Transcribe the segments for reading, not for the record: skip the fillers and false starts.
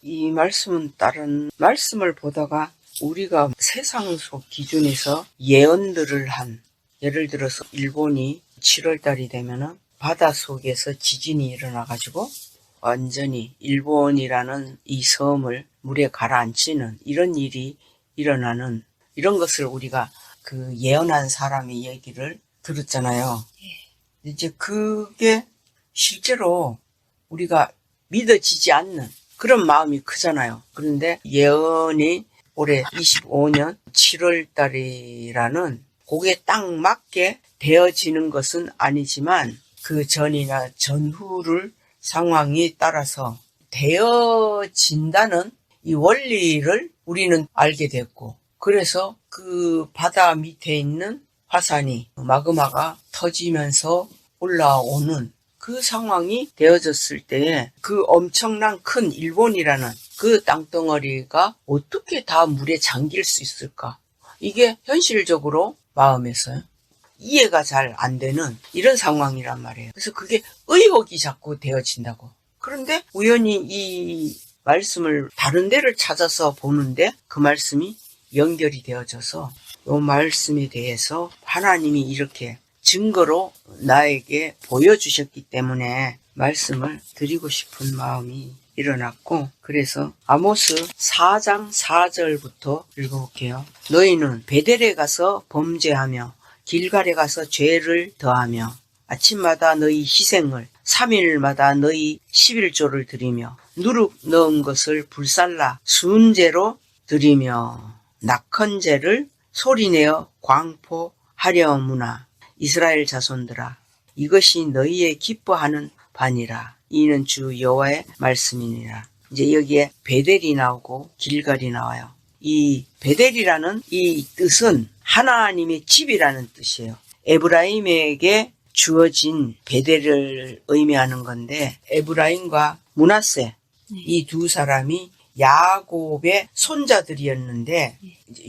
이 말씀은 다른 말씀을 보다가 우리가 세상 속 기준에서 예언들을 한, 예를 들어서 일본이 7월달이 되면은 바닷속에서 지진이 일어나가지고 완전히 일본이라는 이 섬을 물에 가라앉히는 이런 일이 일어나는, 이런 것을 우리가 그 예언한 사람의 얘기를 들었잖아요. 이제 그게 실제로 우리가 믿어지지 않는 그런 마음이 크잖아요. 그런데 예언이 올해 25년 7월 달이라는 그게 딱 맞게 되어지는 것은 아니지만 그 전이나 전후를 상황이 따라서 되어진다는 이 원리를 우리는 알게 됐고, 그래서 그 바다 밑에 있는 화산이 마그마가 터지면서 올라오는 그 상황이 되어졌을 때에 그 엄청난 큰 일본이라는 그 땅덩어리가 어떻게 다 물에 잠길 수 있을까? 이게 현실적으로 마음에서 이해가 잘 안 되는 이런 상황이란 말이에요. 그래서 그게 의혹이 자꾸 되어진다고. 그런데 우연히 이 말씀을 다른 데를 찾아서 보는데 그 말씀이 연결이 되어져서 이 말씀에 대해서 하나님이 이렇게 증거로 나에게 보여주셨기 때문에 말씀을 드리고 싶은 마음이 일어났고, 그래서 아모스 4장 4절부터 읽어볼게요. 너희는 베델에 가서 범죄하며 길갈에 가서 죄를 더하며 아침마다 너희 희생을 3일마다 너희 11조를 드리며 누룩 넣은 것을 불살라 순제로 드리며 낙헌제를 소리내어 광포하려무나. 이스라엘 자손들아, 이것이 너희의 기뻐하는 바니라. 이는 주 여호와의 말씀이니라. 이제 여기에 베델이 나오고 길갈이 나와요. 이 베델이라는 이 뜻은 하나님의 집이라는 뜻이에요. 에브라임에게 주어진 베델을 의미하는 건데, 에브라임과 므낫세 이 두 사람이 야곱의 손자들이었는데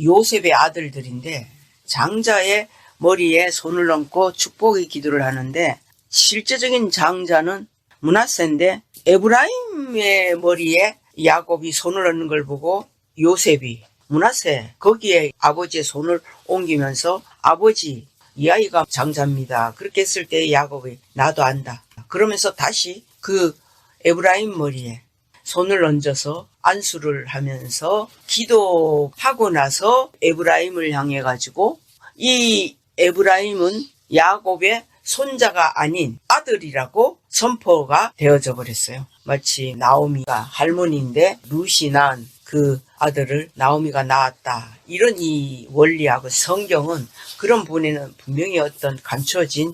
요셉의 아들들인데, 장자의 머리에 손을 얹고 축복의 기도를 하는데 실제적인 장자는 므낫세인데 에브라임의 머리에 야곱이 손을 얹는 걸 보고 요셉이 므낫세 거기에 아버지의 손을 옮기면서 아버지, 이 아이가 장자입니다. 그렇게 했을 때 야곱이 나도 안다. 그러면서 다시 그 에브라임 머리에 손을 얹어서 안수를 하면서 기도하고 나서 에브라임을 향해 가지고, 이 에브라임은 야곱의 손자가 아닌 아들이라고 선포가 되어져 버렸어요. 마치 나오미가 할머니인데 룻이 낳은 그 아들을 나오미가 낳았다. 이런 이 원리하고 성경은 그런 부분에는 분명히 어떤 감춰진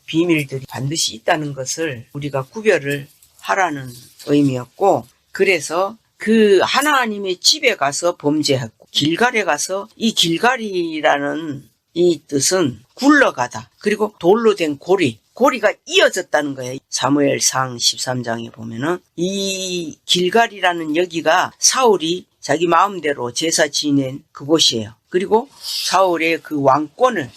비밀들이 반드시 있다는 것을 우리가 구별을 하라는 의미였고, 그래서 그 하나님의 집에 가서 범죄했고, 길갈에 가서, 이 길갈이라는 이 뜻은 굴러가다, 그리고 돌로 된 고리가 이어졌다는 거예요. 사무엘상 13장에 보면은 이 길갈이라는 여기가 사울이 자기 마음대로 제사 지낸 그곳이에요. 그리고 사울의 그 왕권을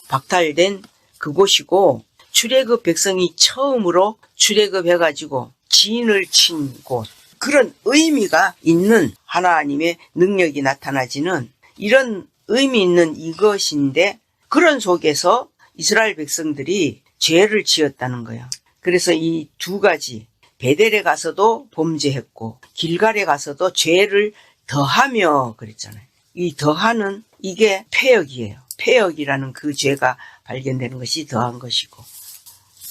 박탈된 그곳이고, 출애굽 백성이 처음으로 출애굽해가지고 진을 친 곳, 그런 의미가 있는 하나님의 능력이 나타나지는 이런 의미 있는 이것인데, 그런 속에서 이스라엘 백성들이 죄를 지었다는 거예요. 그래서 이 두 가지, 베델에 가서도 범죄했고 길갈에 가서도 죄를 더하며 그랬잖아요. 이 더하는 이게 패역이에요. 패역이라는 그 죄가 발견되는 것이 더한 것이고,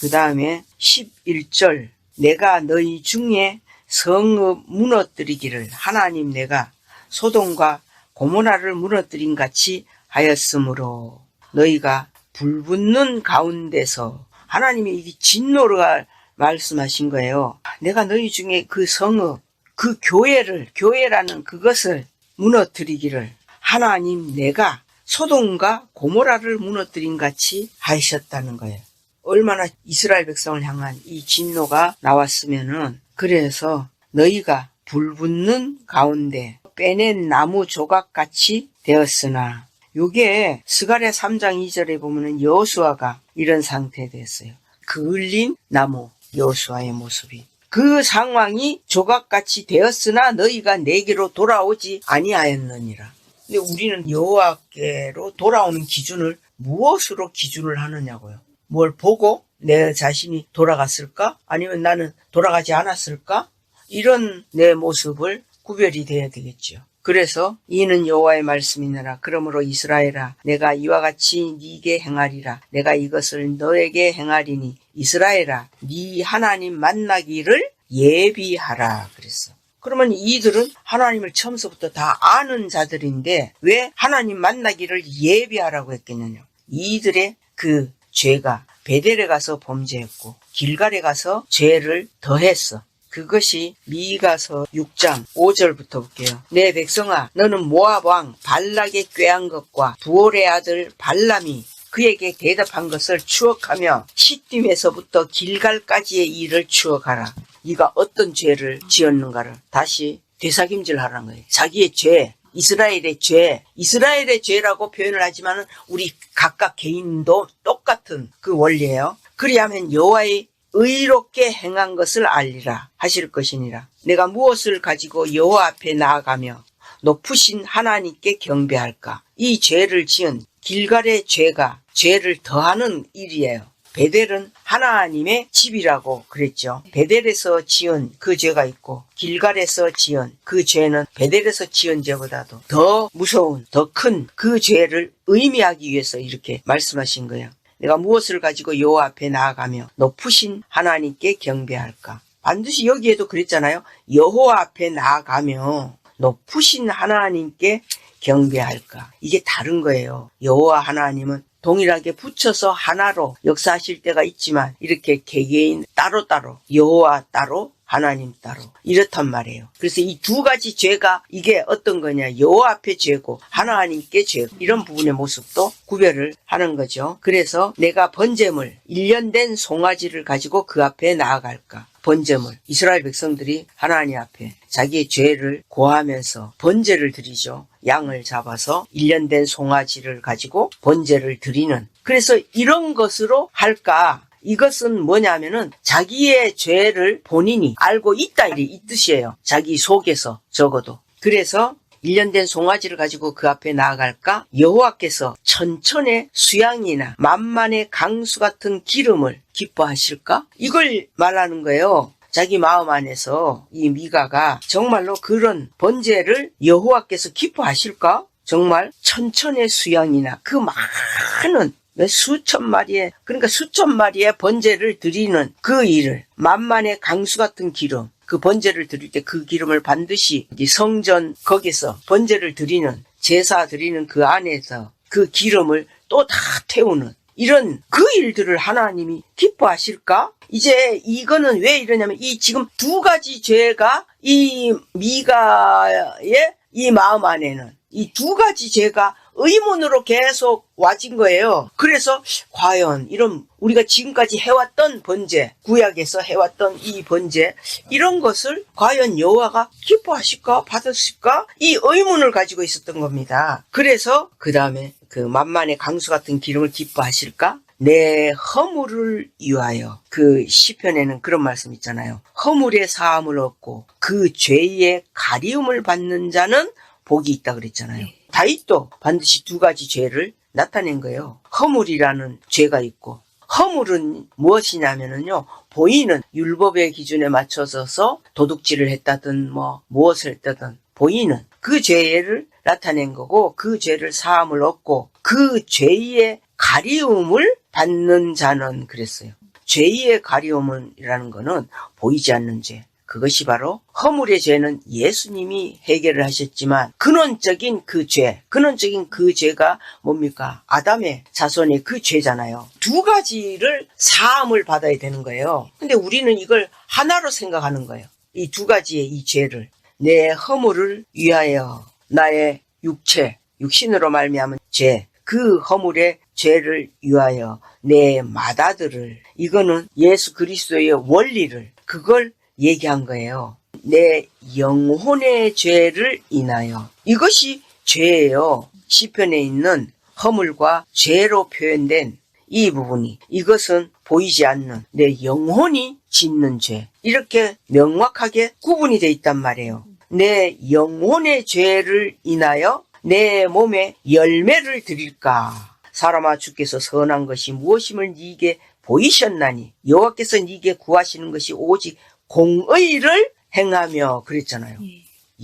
그 다음에 11절, 내가 너희 중에 성읍 무너뜨리기를 하나님 내가 소돔과 고모라를 무너뜨린 같이 하였으므로 너희가 불붙는 가운데서, 하나님이 이 진노를 말씀하신 거예요. 내가 너희 중에 그 성읍, 그 교회라는 그것을 무너뜨리기를 하나님 내가 소돔과 고모라를 무너뜨린 같이 하셨다는 거예요. 얼마나 이스라엘 백성을 향한 이 진노가 나왔으면은, 그래서 너희가 불붙는 가운데 빼낸 나무 조각같이 되었으나, 요게 스가랴 3장 2절에 보면은 여호수아가 이런 상태 됐어요. 그을린 나무, 여호수아의 모습이. 그 상황이 조각같이 되었으나 너희가 내게로 돌아오지 아니하였느니라. 근데 우리는 여호와께로 돌아오는 기준을 무엇으로 기준을 하느냐고요. 뭘 보고 내 자신이 돌아갔을까? 아니면 나는 돌아가지 않았을까? 이런 내 모습을 구별이 돼야 되겠죠. 그래서 이는 여호와의 말씀이니라. 그러므로 이스라엘아, 내가 이와 같이 네게 행하리라. 내가 이것을 너에게 행하리니 이스라엘아, 네 하나님 만나기를 예비하라 그랬어. 그러면 이들은 하나님을 처음서부터 다 아는 자들인데 왜 하나님 만나기를 예비하라고 했겠느냐. 이들의 그 죄가 베델에 가서 범죄했고 길갈에 가서 죄를 더했어. 그것이 미가서 6장 5절부터 볼게요. 내 백성아, 너는 모압 왕 발락의 꾀한 것과 부올의 아들 발람이 그에게 대답한 것을 추억하며 시딤에서부터 길갈까지의 일을 추억하라. 네가 어떤 죄를 지었는가를 다시 되새김질하라는 거예요. 자기의 죄, 이스라엘의 죄라고 표현을 하지만 우리 각각 개인도 똑같은 그 원리예요. 그리하면 여호와의 의롭게 행한 것을 알리라 하실 것이니라. 내가 무엇을 가지고 여호와 앞에 나아가며 높으신 하나님께 경배할까? 이 죄를 지은 길갈의 죄가 죄를 더하는 일이에요. 베델은 하나님의 집이라고 그랬죠. 베델에서 지은 그 죄가 있고 길갈에서 지은 그 죄는 베델에서 지은 죄보다도 더 무서운, 더 큰 그 죄를 의미하기 위해서 이렇게 말씀하신 거예요. 내가 무엇을 가지고 여호와 앞에 나아가며 높으신 하나님께 경배할까? 반드시 여기에도 그랬잖아요. 여호와 앞에 나아가며 높으신 하나님께 경배할까? 이게 다른 거예요. 여호와 하나님은 동일하게 붙여서 하나로 역사하실 때가 있지만 이렇게 개개인 따로따로 여호와 따로 하나님 따로 이렇단 말이에요. 그래서 이 두 가지 죄가 이게 어떤 거냐, 여호와 앞에 죄고 하나님께 죄, 이런 부분의 모습도 구별을 하는 거죠. 그래서 내가 번제물 1년 된 송아지를 가지고 그 앞에 나아갈까? 번제물, 이스라엘 백성들이 하나님 앞에 자기의 죄를 고하면서 번제를 드리죠. 양을 잡아서 1년 된 송아지를 가지고 번제를 드리는, 그래서 이런 것으로 할까? 이것은 뭐냐면은 자기의 죄를 본인이 알고 있다, 이 뜻이에요. 자기 속에서 적어도. 그래서 1년 된 송아지를 가지고 그 앞에 나아갈까? 여호와께서 천천의 수양이나 만만의 강수 같은 기름을 기뻐하실까? 이걸 말하는 거예요. 자기 마음 안에서 이 미가가 정말로 그런 번제를 여호와께서 기뻐하실까? 정말 천천의 수양이나 그 많은 수천 마리의, 그러니까 수천 마리의 번제를 드리는 그 일을, 만만의 강수 같은 기름, 그 번제를 드릴 때 그 기름을 반드시 성전 거기서 번제를 드리는, 제사 드리는 그 안에서 그 기름을 또 다 태우는 이런 그 일들을 하나님이 기뻐하실까? 이제 이거는 왜 이러냐면 이 지금 두 가지 죄가 이 미가의 이 마음 안에는 이 두 가지 죄가 의문으로 계속 와진 거예요. 그래서 과연 이런 우리가 지금까지 해왔던 번제, 구약에서 해왔던 이 번제, 이런 것을 과연 여호와가 기뻐하실까? 받으실까? 이 의문을 가지고 있었던 겁니다. 그래서 그 다음에 그 만만의 강수 같은 기름을 기뻐하실까? 내 허물을 위하여. 그 시편에는 그런 말씀 있잖아요. 허물의 사함을 얻고 그 죄의 가리움을 받는 자는 복이 있다 그랬잖아요. 다윗도 반드시 두 가지 죄를 나타낸 거예요. 허물이라는 죄가 있고, 허물은 무엇이냐면요, 보이는 율법의 기준에 맞춰서 도둑질을 했다든 무엇을 했다든 보이는 그 죄를 나타낸 거고, 그 죄를 사함을 얻고 그 죄의 가리움을 받는 자는 그랬어요. 죄의 가리움이라는 거는 보이지 않는 죄, 그것이 바로 허물의 죄는 예수님이 해결을 하셨지만 근원적인 그 죄, 근원적인 그 죄가 뭡니까? 아담의 자손의 그 죄잖아요. 두 가지를 사함을 받아야 되는 거예요. 근데 우리는 이걸 하나로 생각하는 거예요. 이 두 가지의 이 죄를. 내 허물을 위하여 나의 육체, 육신으로 말미암은 죄, 그 허물의 죄를 위하여 내 맏아들을, 이거는 예수 그리스도의 원리를, 그걸 얘기한 거예요. 내 영혼의 죄를 인하여. 이것이 죄예요. 시편에 있는 허물과 죄로 표현된 이 부분이 이것은 보이지 않는 내 영혼이 짓는 죄. 이렇게 명확하게 구분이 돼 있단 말이에요. 내 영혼의 죄를 인하여 내 몸에 열매를 드릴까? 사람아 주께서 선한 것이 무엇임을 네게 보이셨나니 여호와께서 네게 구하시는 것이 오직 공의를 행하며 그랬잖아요.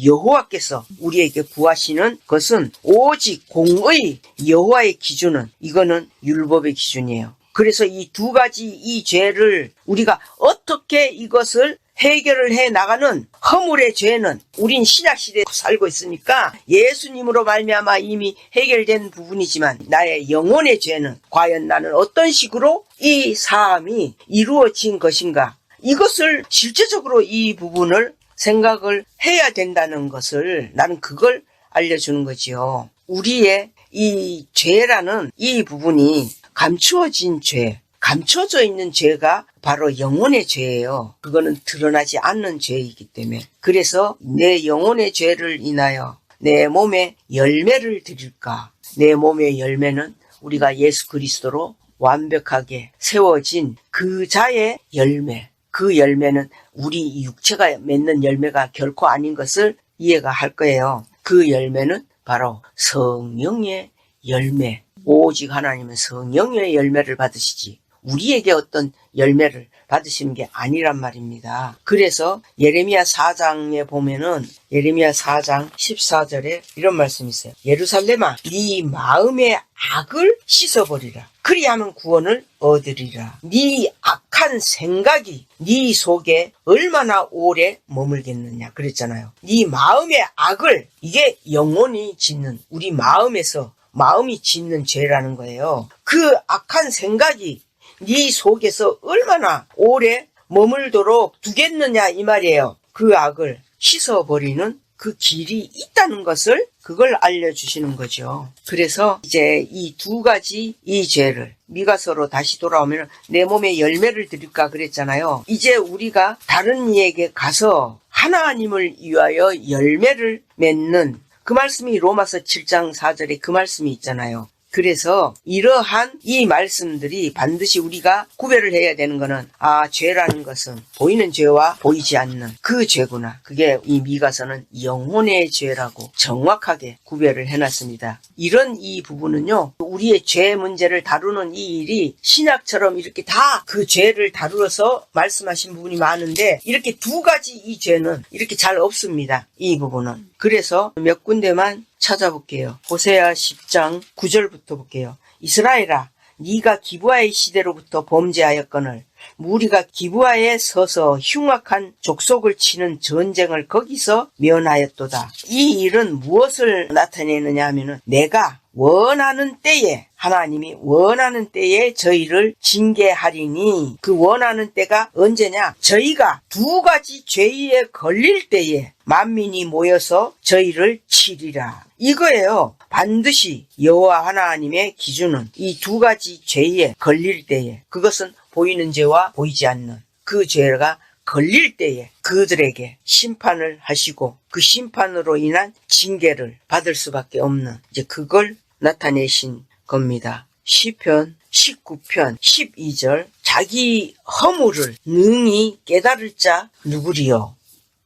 여호와께서 우리에게 구하시는 것은 오직 공의. 여호와의 기준은 이거는 율법의 기준이에요. 그래서 이 두 가지 이 죄를 우리가 어떻게 이것을 해결을 해 나가는 허물의 죄는 우린 신약시대에 살고 있으니까 예수님으로 말미암아 이미 해결된 부분이지만 나의 영혼의 죄는 과연 나는 어떤 식으로 이 사함이 이루어진 것인가, 이것을 실제적으로 이 부분을 생각을 해야 된다는 것을 나는 그걸 알려주는 거지요. 우리의 이 죄라는 이 부분이 감추어진 죄, 감춰져 있는 죄가 바로 영혼의 죄예요. 그거는 드러나지 않는 죄이기 때문에. 그래서 내 영혼의 죄를 인하여 내 몸에 열매를 드릴까? 내 몸의 열매는 우리가 예수 그리스도로 완벽하게 세워진 그 자의 열매. 그 열매는 우리 육체가 맺는 열매가 결코 아닌 것을 이해가 할 거예요. 그 열매는 바로 성령의 열매. 오직 하나님은 성령의 열매를 받으시지 우리에게 어떤 열매를 받으시는 게 아니란 말입니다. 그래서 예레미야 4장에 보면은 예레미야 4장 14절에 이런 말씀이 있어요. 예루살렘아, 네 마음의 악을 씻어버리라. 그리하면 구원을 얻으리라. 네 악한 생각이 네 속에 얼마나 오래 머물겠느냐 그랬잖아요. 네 마음의 악을, 이게 영혼이 짓는, 우리 마음에서 마음이 짓는 죄라는 거예요. 그 악한 생각이 네 속에서 얼마나 오래 머물도록 두겠느냐 이 말이에요. 그 악을 씻어버리는 그 길이 있다는 것을, 그걸 알려주시는 거죠. 그래서 이제 이 두 가지 이 죄를 미가서로 다시 돌아오면 내 몸에 열매를 드릴까 그랬잖아요. 이제 우리가 다른 이에게 가서 하나님을 위하여 열매를 맺는 그 말씀이 로마서 7장 4절에 그 말씀이 있잖아요. 그래서 이러한 이 말씀들이 반드시 우리가 구별을 해야 되는 거는, 아, 죄라는 것은 보이는 죄와 보이지 않는 그 죄구나. 그게 이 미가서는 영혼의 죄라고 정확하게 구별을 해놨습니다. 이런 이 부분은요, 우리의 죄 문제를 다루는 이 일이 신약처럼 이렇게 다 그 죄를 다루어서 말씀하신 부분이 많은데, 이렇게 두 가지 이 죄는 이렇게 잘 없습니다. 이 부분은. 그래서 몇 군데만 찾아볼게요. 호세아 10장 9절부터 볼게요. 이스라엘아, 네가 기브아의 시대로부터 범죄하였거늘 무리가 기브아에 서서 흉악한 족속을 치는 전쟁을 거기서 면하였도다. 이 일은 무엇을 나타내느냐 하면은, 내가 원하는 때에, 하나님이 원하는 때에 저희를 징계하리니, 그 원하는 때가 언제냐? 저희가 두 가지 죄에 걸릴 때에 만민이 모여서 저희를 치리라. 이거예요. 반드시 여호와 하나님의 기준은 이 두 가지 죄에 걸릴 때에, 그것은 보이는 죄와 보이지 않는 그 죄가 걸릴 때에 그들에게 심판을 하시고 그 심판으로 인한 징계를 받을 수밖에 없는, 이제 그걸 나타내신 겁니다. 시편 19편 12절, 자기 허물을 능히 깨달을 자 누구리요?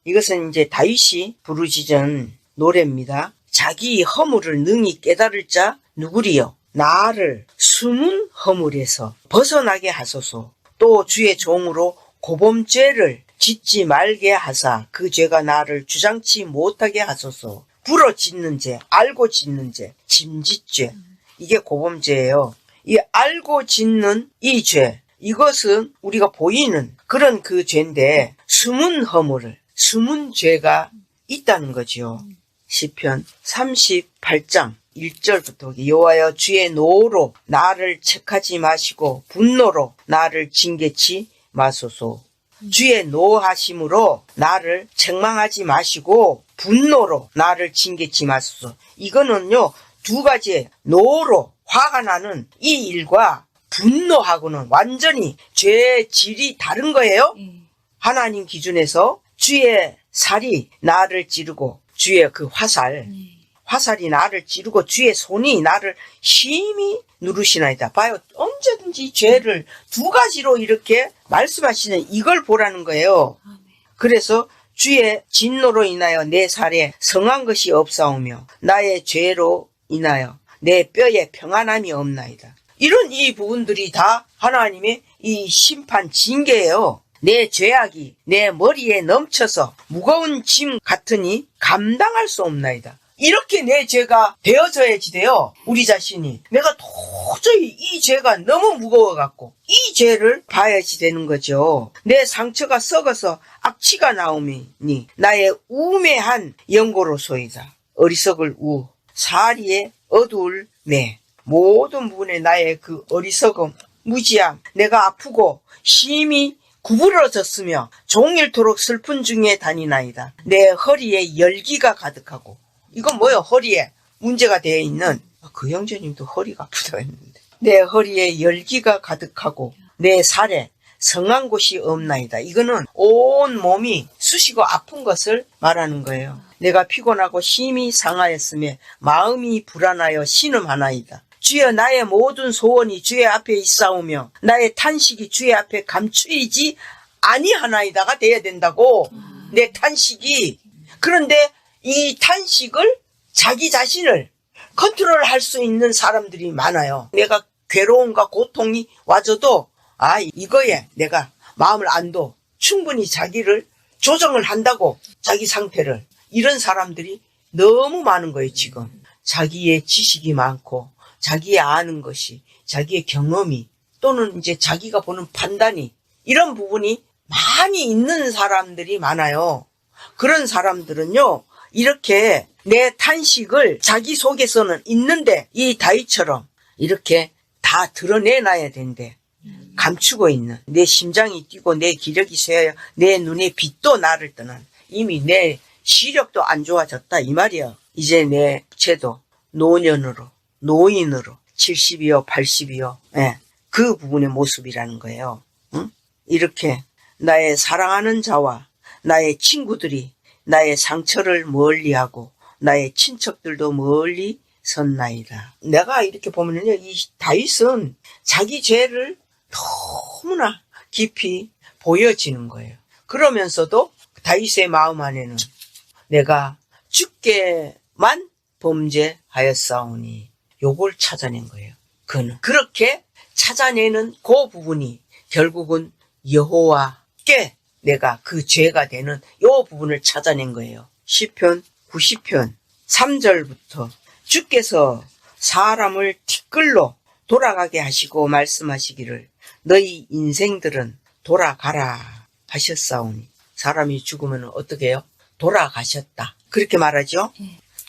이것은 이제 다윗이 부르짖은 노래입니다. 자기 허물을 능히 깨달을 자 누구리요? 나를 숨은 허물에서 벗어나게 하소서. 또 주의 종으로 고범죄를 짓지 말게 하사 그 죄가 나를 주장치 못하게 하소서. 불어 짓는 죄, 알고 짓는 죄, 짐짓죄, 이게 고범죄예요. 이 알고 짓는 이 죄, 이것은 우리가 보이는 그런 그 죄인데 숨은 허물을, 숨은 죄가 있다는 거지요. 시편 38장 1절부터 여호와여, 주의 노로 나를 책하지 마시고 분노로 나를 징계치 마소서. 주의 노하심으로 나를 책망하지 마시고 분노로 나를 징계치 마소서. 이거는요, 두 가지, 노로 화가 나는 이 일과 분노하고는 완전히 죄의 질이 다른 거예요. 하나님 기준에서 주의 살이 나를 찌르고 주의 그 화살, 화살이 나를 찌르고 주의 손이 나를 심히 누르시나이다. 봐요. 언제든지 죄를 두 가지로 이렇게 말씀하시는 이걸 보라는 거예요. 그래서 주의 진노로 인하여 내 살에 성한 것이 없사오며 나의 죄로 인하여 내 뼈에 평안함이 없나이다. 이런 이 부분들이 다 하나님의 이 심판 징계예요. 내 죄악이 내 머리에 넘쳐서 무거운 짐 같으니 감당할 수 없나이다. 이렇게 내 죄가 되어져야지 돼요. 우리 자신이. 내가 도저히 이 죄가 너무 무거워갖고 이 죄를 봐야지 되는 거죠. 내 상처가 썩어서 악취가 나오니 나의 우매한 연고로소이다. 어리석을 우 사리에 어두울 매 모든 부분에 나의 그 어리석음 무지함 내가 아프고 심히 구부러졌으며 종일토록 슬픈 중에 다니나이다. 내 허리에 열기가 가득하고 이건 뭐요? 허리에 문제가 되어 있는 그 형제님도 허리가 아프다고 했는데 내 허리에 열기가 가득하고 내 살에 성한 곳이 없나이다. 이거는 온 몸이 쑤시고 아픈 것을 말하는 거예요. 내가 피곤하고 심히 상하였으며 마음이 불안하여 신음하나이다. 주여 나의 모든 소원이 주의 앞에 있사오며 나의 탄식이 주의 앞에 감추이지 아니하나이다가 돼야 된다고. 내 탄식이. 그런데 이 탄식을 자기 자신을 컨트롤할 수 있는 사람들이 많아요. 내가 괴로움과 고통이 와줘도 이거에 내가 마음을 안 둬. 충분히 자기를 조정을 한다고 자기 상태를. 이런 사람들이 너무 많은 거예요. 지금 자기의 지식이 많고 자기의 아는 것이 자기의 경험이 또는 이제 자기가 보는 판단이 이런 부분이 많이 있는 사람들이 많아요. 그런 사람들은요 이렇게 내 탄식을 자기 속에서는 있는데 이 다윗처럼 이렇게 다 드러내놔야 된대. 감추고 있는 내 심장이 뛰고 내 기력이 쇠하여 내 눈에 빛도 나를 떠난 이미 내 시력도 안 좋아졌다 이 말이야. 이제 내 체도 노년으로 노인으로 70이요 80이요 예, 그 부분의 모습이라는 거예요. 응? 이렇게 나의 사랑하는 자와 나의 친구들이 나의 상처를 멀리하고 나의 친척들도 멀리 섰나이다. 내가 이렇게 보면요 이 다윗은 자기 죄를 너무나 깊이 보여지는 거예요. 그러면서도 다윗의 마음 안에는 내가 주께만 범죄하였사오니 요걸 찾아낸 거예요. 그는 그렇게 찾아내는 그 부분이 결국은 여호와께 내가 그 죄가 되는 요 부분을 찾아낸 거예요. 시편 90편 3절부터 주께서 사람을 티끌로 돌아가게 하시고 말씀하시기를 너희 인생들은 돌아가라 하셨사오니 사람이 죽으면 어떻게 해요? 돌아가셨다. 그렇게 말하죠?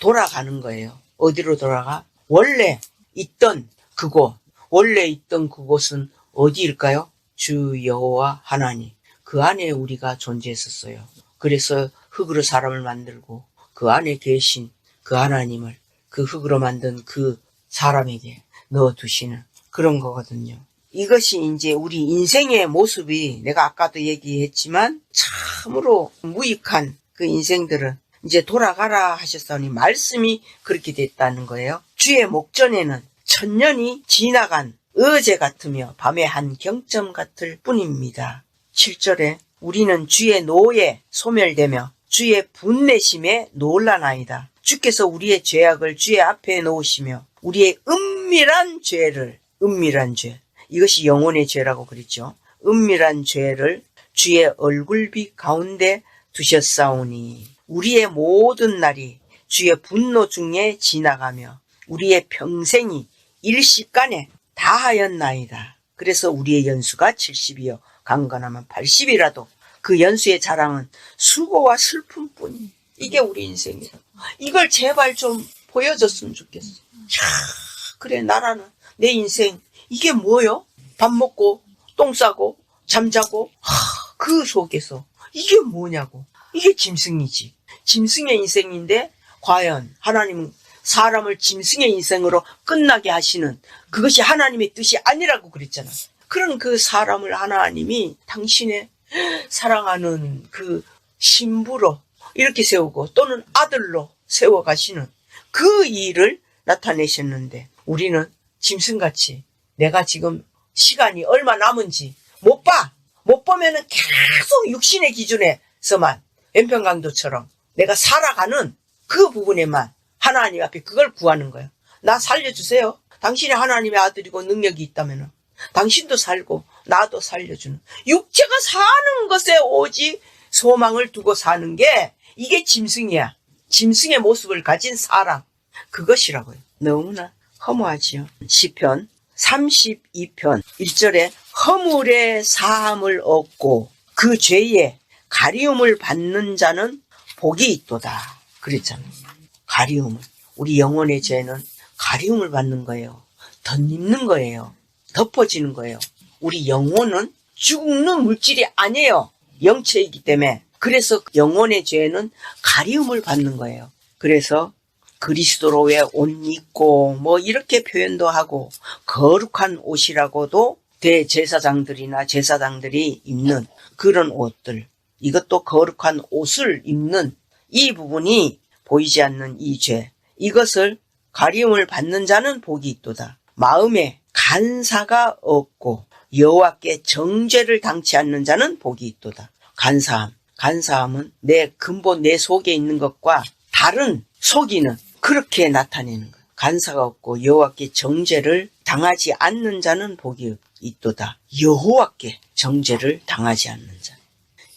돌아가는 거예요. 어디로 돌아가? 원래 있던 그곳, 원래 있던 그곳은 어디일까요? 주 여호와 하나님. 그 안에 우리가 존재했었어요. 그래서 흙으로 사람을 만들고 그 안에 계신 그 하나님을 그 흙으로 만든 그 사람에게 넣어두시는 그런 거거든요. 이것이 이제 우리 인생의 모습이 내가 아까도 얘기했지만 참으로 무익한 그 인생들은 이제 돌아가라 하셨으니 말씀이 그렇게 됐다는 거예요. 주의 목전에는 천년이 지나간 어제 같으며 밤의 한 경점 같을 뿐입니다. 7절에 우리는 주의 노에 소멸되며 주의 분내심에 놀라나이다. 주께서 우리의 죄악을 주의 앞에 놓으시며 우리의 은밀한 죄를 은밀한 죄 이것이 영혼의 죄라고 그랬죠. 은밀한 죄를 주의 얼굴빛 가운데 두셨사오니 우리의 모든 날이 주의 분노 중에 지나가며 우리의 평생이 일시간에 다하였나이다. 그래서 우리의 연수가 70이요 강건하면 80이라도 그 연수의 자랑은 수고와 슬픔뿐. 이게 우리 인생이야. 이걸 제발 좀 보여줬으면 좋겠어. 그래 나라는 내 인생 이게 뭐요? 밥 먹고 똥 싸고 잠자고 그 속에서 이게 뭐냐고. 이게 짐승이지. 짐승의 인생인데 과연 하나님은 사람을 짐승의 인생으로 끝나게 하시는 그것이 하나님의 뜻이 아니라고 그랬잖아. 그런 그 사람을 하나님이 당신의 사랑하는 그 신부로 이렇게 세우고 또는 아들로 세워가시는 그 일을 나타내셨는데 우리는 짐승같이 내가 지금 시간이 얼마 남은지 못 봐. 못 보면은 계속 육신의 기준에서만 연평강도처럼 내가 살아가는 그 부분에만 하나님 앞에 그걸 구하는 거예요. 나 살려주세요. 당신이 하나님의 아들이고 능력이 있다면 당신도 살고 나도 살려주는 육체가 사는 것에 오직 소망을 두고 사는 게 이게 짐승이야. 짐승의 모습을 가진 사람, 그것이라고요. 너무나 허무하지요. 시편 32편 1절에 허물의 사함을 얻고 그 죄에 가리움을 받는 자는 복이 있도다 그랬잖아요. 가리움을, 우리 영혼의 죄는 가리움을 받는 거예요. 덧입는 거예요. 덮어지는 거예요. 우리 영혼은 죽는 물질이 아니에요. 영체이기 때문에. 그래서 영혼의 죄는 가리움을 받는 거예요. 그래서 그리스도로 왜 옷 입고 뭐 이렇게 표현도 하고 거룩한 옷이라고도 대제사장들이나 제사장들이 입는 그런 옷들, 이것도 거룩한 옷을 입는 이 부분이 보이지 않는 이 죄, 이것을 가리움을 받는 자는 복이 있도다. 마음에 간사가 없고 여호와께 정죄를 당치 않는 자는 복이 있도다. 간사함은 내 근본 내 속에 있는 것과 다른 속이는 그렇게 나타내는 거예요. 간사가 없고 여호와께 정죄를 당하지 않는 자는 복이 있도다. 여호와께 정죄를 당하지 않는 자.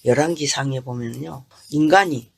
열왕기상에 보면요, 인간이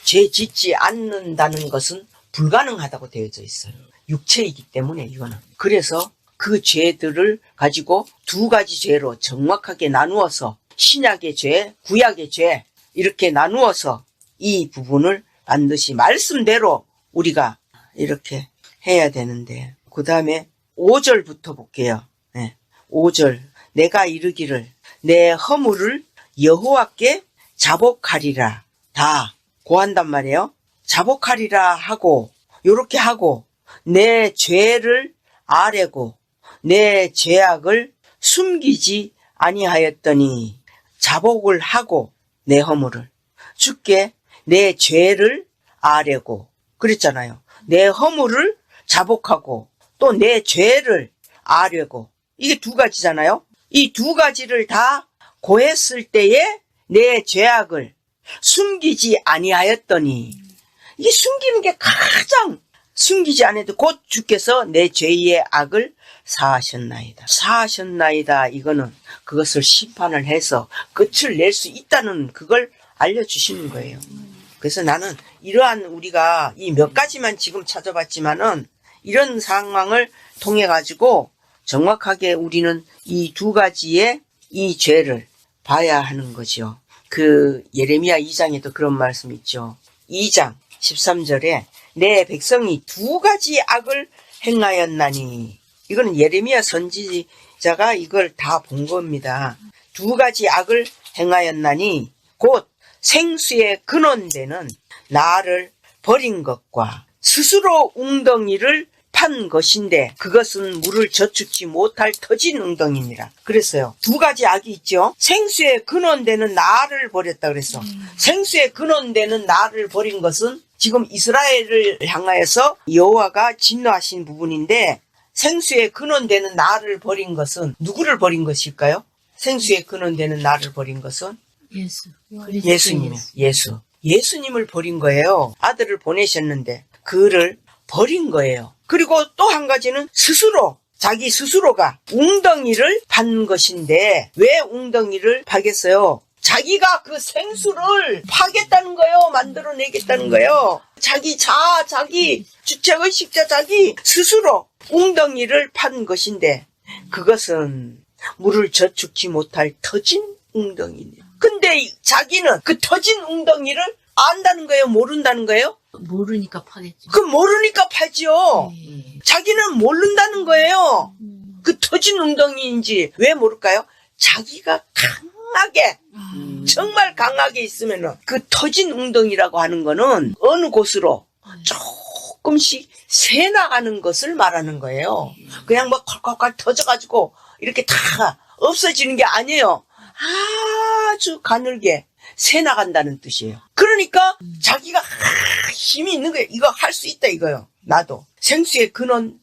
죄 짓지 않는다는 것은 불가능하다고 되어져 있어요. 육체이기 때문에 이거는. 그래서 그 죄들을 가지고 두 가지 죄로 정확하게 나누어서 신약의 죄, 구약의 죄 이렇게 나누어서 이 부분을 반드시 말씀대로 우리가 이렇게 해야 되는데, 그 다음에 5절부터 볼게요. 네. 5절. 내가 이르기를 내 허물을 여호와께 자복하리라. 다 고한단 말이에요. 자복하리라 하고 요렇게 하고 내 죄를 아뢰고 내 죄악을 숨기지 아니하였더니, 자복을 하고 내 허물을 주께 내 죄를 아뢰고 그랬잖아요. 내 허물을 자복하고 또 내 죄를 아뢰고, 이게 두 가지잖아요. 이 두 가지를 다 고했을 때에 내 죄악을 숨기지 아니하였더니, 이게 숨기는 게 가장, 숨기지 않아도 곧 주께서 내 죄의 악을 사하셨나이다. 사하셨나이다. 이거는 그것을 심판을 해서 끝을 낼 수 있다는 그걸 알려주시는 거예요. 그래서 나는 이러한 우리가 이 몇 가지만 지금 찾아봤지만은 이런 상황을 통해 가지고 정확하게 우리는 이 두 가지의 이 죄를 봐야 하는 거죠. 그 예레미야 2장에도 그런 말씀 있죠. 2장 13절에 내 백성이 두 가지 악을 행하였나니, 이거는 예레미야 선지자가 이걸 다 본 겁니다. 두 가지 악을 행하였나니 곧 생수의 근원되는 나를 버린 것과 스스로 웅덩이를 판 것인데 그것은 물을 저축지 못할 터진 웅덩이니라. 그랬어요. 두 가지 악이 있죠. 생수의 근원되는 나를 버렸다 그랬어. 생수의 근원되는 나를 버린 것은 지금 이스라엘을 향하여서 여호와가 진노하신 부분인데, 생수의 근원되는 나를 버린 것은 누구를 버린 것일까요? 생수의 근원되는 나를 버린 것은 예수님이요. 예수님을 버린 거예요. 아들을 보내셨는데 그를 버린 거예요. 그리고 또 한 가지는 스스로, 자기 스스로가 웅덩이를 판 것인데, 왜 웅덩이를 파겠어요? 자기가 그 생수를 파겠다는 거예요. 만들어내겠다는 거예요. 자기 주체의식자 자기 스스로 웅덩이를 판 것인데 그것은 물을 저축지 못할 터진 웅덩이네요. 근데 자기는 그 터진 웅덩이를 안다는 거예요? 모른다는 거예요? 모르니까 파겠죠. 그 모르니까 파죠. 자기는 모른다는 거예요. 그 터진 웅덩이인지. 왜 모를까요? 자기가 강하게, 정말 강하게 있으면은 그 터진 웅덩이라고 하는 거는 어느 곳으로 조금씩 새 나가는 것을 말하는 거예요. 그냥 뭐 콸콸콸 터져가지고 이렇게 다 없어지는 게 아니에요. 아주 가늘게 새 나간다는 뜻이에요. 그러니까 자기가 힘이 있는 거예요. 이거 할 수 있다 이거요. 나도 생수의 근원,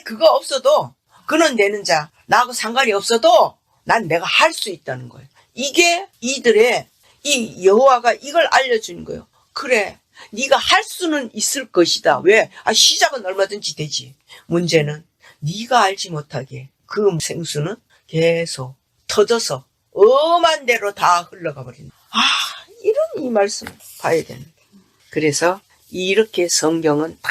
그거 없어도 근원 되는 자 나하고 상관이 없어도 난 내가 할 수 있다는 거예요. 이게 이들의 이 여호와가 이걸 알려주는 거예요. 그래, 네가 할 수는 있을 것이다. 왜? 시작은 얼마든지 되지. 문제는 네가 알지 못하게 그 생수는 계속 터져서 엄한 대로 다 흘러가 버린다. 이런 이 말씀 봐야 되는데. 그래서 이렇게 성경은 다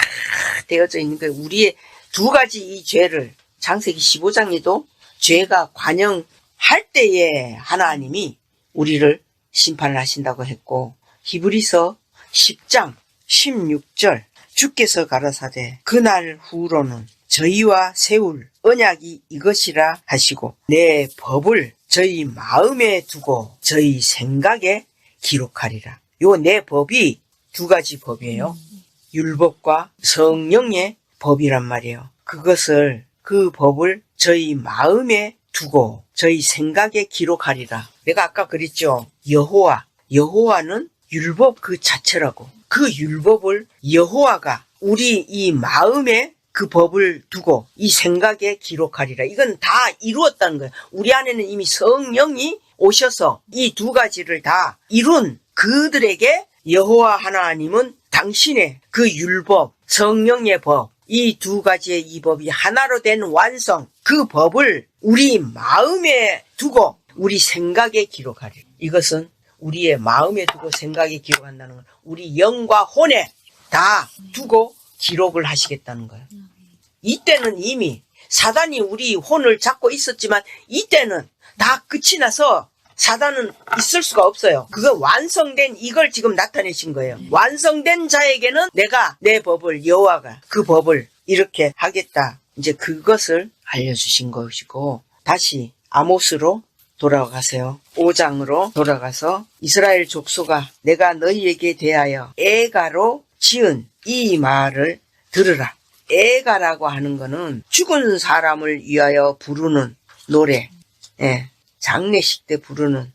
되어져 있는 거예요. 우리의 두 가지 이 죄를 창세기 15장에도 죄가 관영할 때에 하나님이 우리를 심판을 하신다고 했고, 히브리서 10장 16절 주께서 가라사대 그날 후로는 저희와 세울 언약이 이것이라 하시고 내 법을 저희 마음에 두고 저희 생각에 기록하리라. 요 내 법이 두 가지 법이에요. 율법과 성령의 법이란 말이에요. 그 법을 저희 마음에 두고 저희 생각에 기록하리라. 내가 아까 그랬죠. 여호와는 율법 그 자체라고. 그 율법을 여호와가 우리 이 마음에 그 법을 두고 이 생각에 기록하리라. 이건 다 이루었다는 거예요. 우리 안에는 이미 성령이 오셔서 이 두 가지를 다 이룬 그들에게 여호와 하나님은 당신의 그 율법, 성령의 법, 이 두 가지의 이 법이 하나로 된 완성, 그 법을 우리 마음에 두고 우리 생각에 기록하리라. 이것은 우리의 마음에 두고 생각에 기록한다는 건 우리 영과 혼에 다 두고 기록을 하시겠다는 거예요. 이때는 이미 사단이 우리 혼을 잡고 있었지만 이때는 다 끝이 나서 사단은 있을 수가 없어요. 그거 완성된 이걸 지금 나타내신 거예요. 완성된 자에게는 내가 내 법을 여호와가 그 법을 이렇게 하겠다. 이제 그것을 알려주신 것이고, 다시 아모스로 돌아가세요. 5장으로 돌아가서 이스라엘 족속아 내가 너희에게 대하여 애가로 지은 이 말을 들으라. 애가라고 하는 거는 죽은 사람을 위하여 부르는 노래, 장례식 때 부르는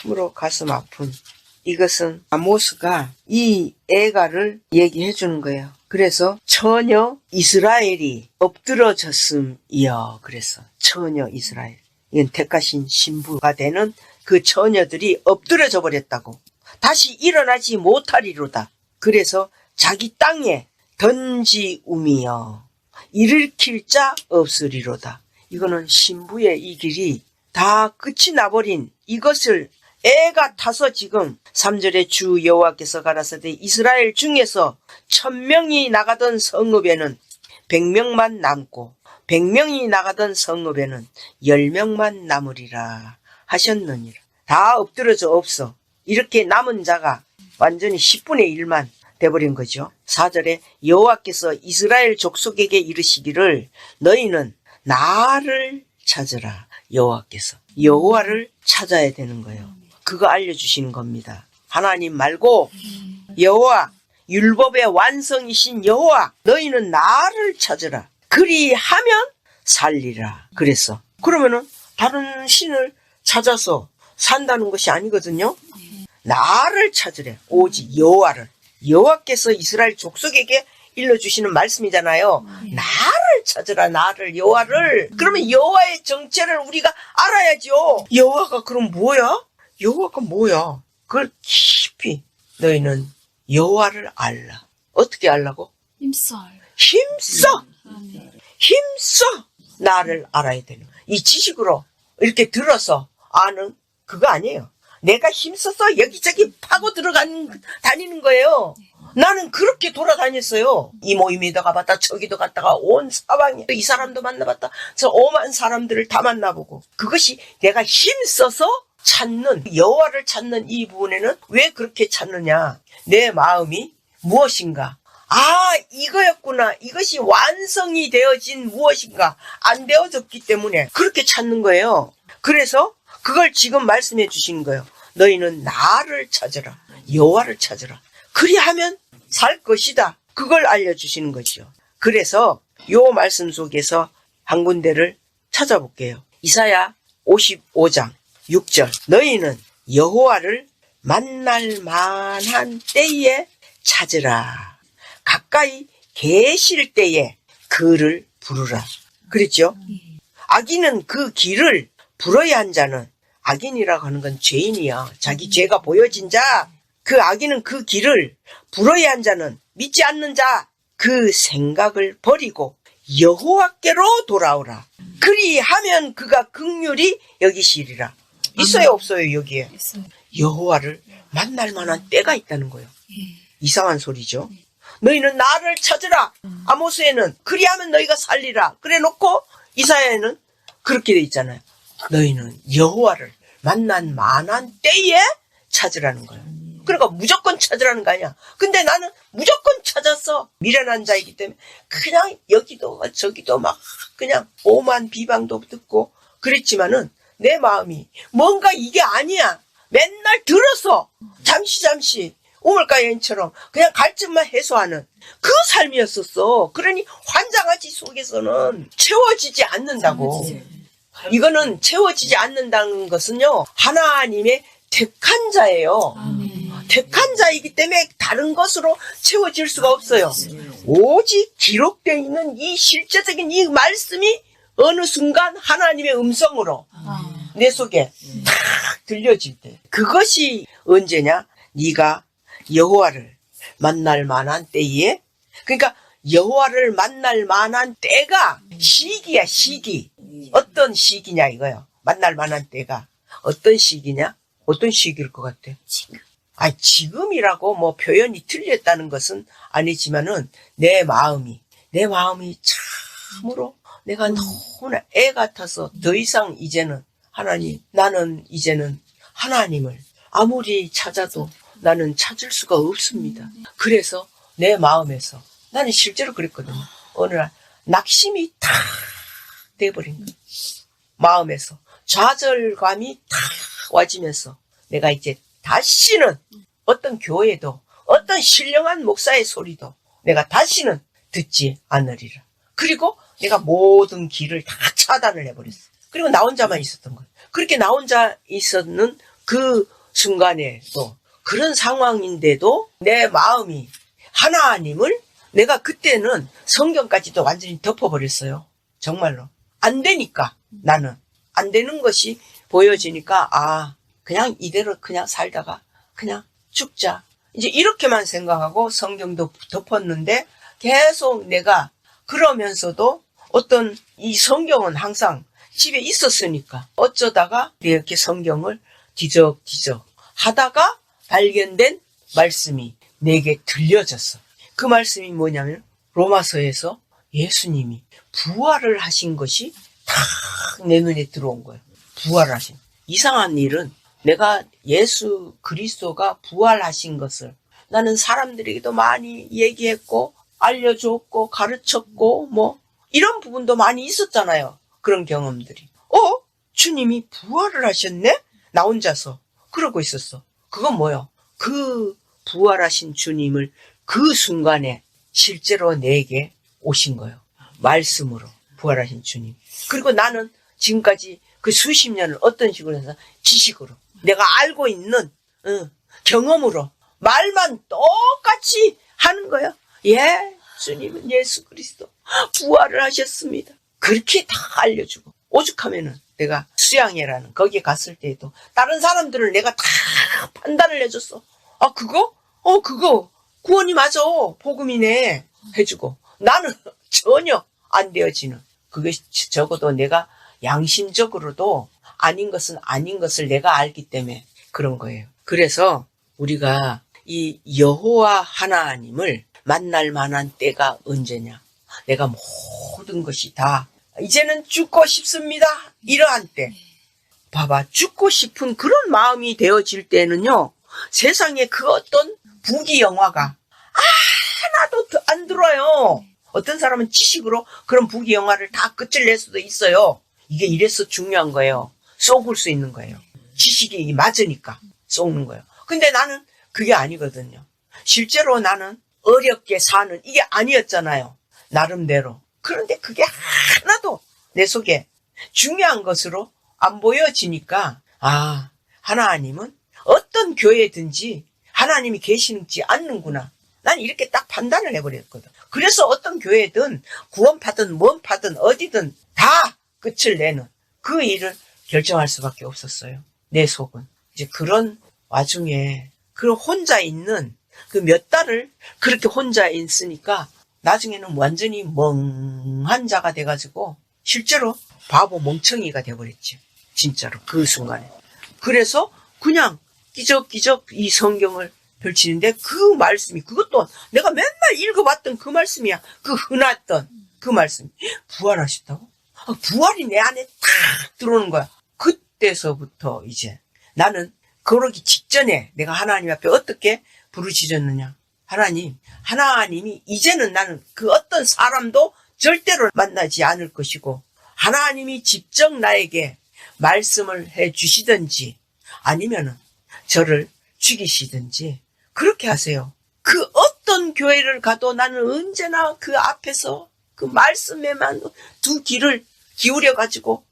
참으로 가슴 아픈, 이것은 아모스가 이 애가를 얘기해 주는 거예요. 그래서 처녀 이스라엘이 엎드러졌음이여. 그래서 처녀 이스라엘, 이건 택하신 신부가 되는 그 처녀들이 엎드려져 버렸다고. 다시 일어나지 못하리로다. 그래서 자기 땅에 던지우미여 일으킬 자 없으리로다. 이거는 신부의 이 길이 다 끝이 나버린 이것을 애가 타서 지금 3절에 주 여호와께서 가라사대 이스라엘 중에서 1000명이 나가던 성읍에는 100명만 남고 100명이 나가던 성읍에는 10명만 남으리라 하셨느니라. 다 엎드려져 없어. 이렇게 남은 자가 완전히 10분의 1만 돼버린 거죠. 4절에 여호와께서 이스라엘 족속에게 이르시기를 너희는 나를 찾으라. 여호와께서 여호와를 찾아야 되는 거예요. 그거 알려주시는 겁니다. 하나님 말고 여호와, 율법의 완성이신 여호와, 너희는 나를 찾으라. 그리하면 살리라. 그랬어. 그러면은 다른 신을 찾아서 산다는 것이 아니거든요. 나를 찾으래. 오직 여호와를. 여호와께서 이스라엘 족속에게 일러주시는 말씀이잖아요. 나를 찾으라. 나를, 여호와를. 그러면 여호와의 정체를 우리가 알아야죠. 여호와가 그럼 뭐야? 여호와가 뭐야? 그걸 깊이 너희는 여호와를 알라. 어떻게 알라고? 힘써 나를 알아야 되는 거야. 이 지식으로 이렇게 들어서 아는 그거 아니에요. 내가 힘써서 여기저기 파고 다니는 거예요. 나는 그렇게 돌아다녔어요. 이 모임에도 가봤다, 저기도 갔다가 온 사방에 이 사람도 만나봤다, 저 오만 사람들을 다 만나보고. 그것이 내가 힘써서 찾는, 여호와를 찾는 이 부분에는 왜 그렇게 찾느냐? 내 마음이 무엇인가? 이거였구나. 이것이 완성이 되어진 무엇인가 안 되어졌기 때문에 그렇게 찾는 거예요. 그래서 그걸 지금 말씀해 주시는 거예요. 너희는 나를 찾으라. 여호와를 찾으라. 그리하면 살 것이다. 그걸 알려주시는 거죠. 그래서 요 말씀 속에서 한 군데를 찾아볼게요. 이사야 55장 6절. 너희는 여호와를 만날 만한 때에 찾으라. 가까이 계실 때에 그를 부르라. 그랬죠? 악인은 그 길을 불어야 한 자는, 악인이라고 하는 건 죄인이야. 자기 죄가 보여진 자. 그 악인은 그 길을 불어야 한 자는, 믿지 않는 자, 그 생각을 버리고 여호와께로 돌아오라. 그리하면 그가 긍휼히 여기시리라. 있어요, 없어요, 여기에? 여호와를 만날 만한 때가 있다는 거예요. 이상한 소리죠. 너희는 나를 찾으라. 아모스에는 그리하면 너희가 살리라. 그래 놓고 이사야에는 그렇게 돼 있잖아요. 너희는 여호와를 만난 만한 때에 찾으라는 거예요. 그러니까 무조건 찾으라는 거 아니야. 근데 나는 무조건 찾았어. 미련한 자이기 때문에 그냥 여기도 저기도 막 그냥 오만 비방도 듣고 그랬지만은 내 마음이 뭔가 이게 아니야. 맨날 들어서 잠시 우물가연처럼 그냥 갈증만 해소하는 그 삶이었었어. 그러니 환장하지 속에서는 채워지지 않는다고. 이거는 채워지지 않는다는 것은요, 하나님의 택한 자예요. 택한 자이기 때문에 다른 것으로 채워질 수가 없어요. 오직 기록되어 있는 이 실제적인 이 말씀이 어느 순간 하나님의 음성으로 내 속에 탁 들려질 때, 그것이 언제냐? 네가 여호와를 만날 만한 때에, 그러니까 여호와를 만날 만한 때가 시기야, 시기. 어떤 시기냐 이거요. 만날 만한 때가 어떤 시기냐? 어떤 시기일 것 같아? 지금이라고 뭐 표현이 틀렸다는 것은 아니지만은 내 마음이 참으로 내가 너무나 애 같아서 더 이상 이제는 나는 이제는 하나님을 아무리 찾아도 나는 찾을 수가 없습니다. 그래서 내 마음에서 나는 실제로 그랬거든요. 어느 날 낙심이 탁 돼버린 거예요. 마음에서 좌절감이 탁 와지면서 내가 이제 다시는 어떤 교회도 어떤 신령한 목사의 소리도 내가 다시는 듣지 않으리라. 그리고 내가 모든 길을 다 차단을 해버렸어. 그리고 나 혼자만 있었던 거예요. 그렇게 나 혼자 있었는 그 순간에도, 그런 상황인데도 내 마음이 하나님을, 내가 그때는 성경까지도 완전히 덮어버렸어요. 정말로. 안 되니까, 나는. 안 되는 것이 보여지니까, 그냥 이대로 그냥 살다가 그냥 죽자. 이제 이렇게만 생각하고 성경도 덮었는데, 계속 내가 그러면서도 어떤 이 성경은 항상 집에 있었으니까 어쩌다가 이렇게 성경을 뒤적뒤적 하다가 발견된 말씀이 내게 들려졌어. 그 말씀이 뭐냐면 로마서에서 예수님이 부활을 하신 것이 탁 내 눈에 들어온 거예요. 부활하신. 이상한 일은 내가 예수 그리스도가 부활하신 것을 나는 사람들에게도 많이 얘기했고 알려줬고 가르쳤고 뭐 이런 부분도 많이 있었잖아요. 그런 경험들이. 주님이 부활을 하셨네? 나 혼자서 그러고 있었어. 그건 뭐요? 그 부활하신 주님을 그 순간에 실제로 내게 오신 거예요. 말씀으로 부활하신 주님. 그리고 나는 지금까지 그 수십 년을 어떤 식으로 해서 지식으로 내가 알고 있는 경험으로 말만 똑같이 하는 거예요. 예, 주님은 예수 그리스도 부활을 하셨습니다. 그렇게 다 알려주고, 오죽하면은 내가 수양회라는 거기에 갔을 때에도 다른 사람들을 내가 다 판단을 해줬어. 그거 구원이 맞아, 복음이네 해주고, 나는 전혀 안 되어지는, 그게 적어도 내가 양심적으로도 아닌 것은 아닌 것을 내가 알기 때문에 그런 거예요. 그래서 우리가 이 여호와 하나님을 만날 만한 때가 언제냐? 내가 모든 것이 다 이제는 죽고 싶습니다. 이러한 때. 봐봐, 죽고 싶은 그런 마음이 되어질 때는요, 세상에 그 어떤 부귀 영화가 하나도 안 들어요. 어떤 사람은 지식으로 그런 부귀 영화를 다 끝을 낼 수도 있어요. 이게 이래서 중요한 거예요. 쏘을 수 있는 거예요. 지식이 맞으니까 쏘는 거예요. 근데 나는 그게 아니거든요. 실제로 나는 어렵게 사는 이게 아니었잖아요. 나름대로. 그런데 그게 하나도 내 속에 중요한 것으로 안 보여지니까, 하나님은 어떤 교회든지 하나님이 계시지 않는구나. 난 이렇게 딱 판단을 해버렸거든. 그래서 어떤 교회든 구원파든 뭔 파든 어디든 다 끝을 내는 그 일을 결정할 수밖에 없었어요. 내 속은. 이제 그런 와중에 그 혼자 있는 그 몇 달을 그렇게 혼자 있으니까 나중에는 완전히 멍한 자가 돼가지고 실제로 바보 멍청이가 돼버렸죠. 진짜로 그 순간에. 그래서 그냥 끼적끼적 이 성경을 펼치는데 그 말씀이 그것도 내가 맨날 읽어봤던 그 말씀이야. 그 흔했던 그 말씀. 부활하셨다고? 부활이 내 안에 탁 들어오는 거야. 그때서부터 이제 나는 그러기 직전에 내가 하나님 앞에 어떻게 부르짖었느냐. 하나님이 이제는 나는 그 어떤 사람도 절대로 만나지 않을 것이고 하나님이 직접 나에게 말씀을 해 주시든지 아니면은 저를 죽이시든지 그렇게 하세요. 그 어떤 교회를 가도 나는 언제나 그 앞에서 그 말씀에만 두 귀를 기울여 가지고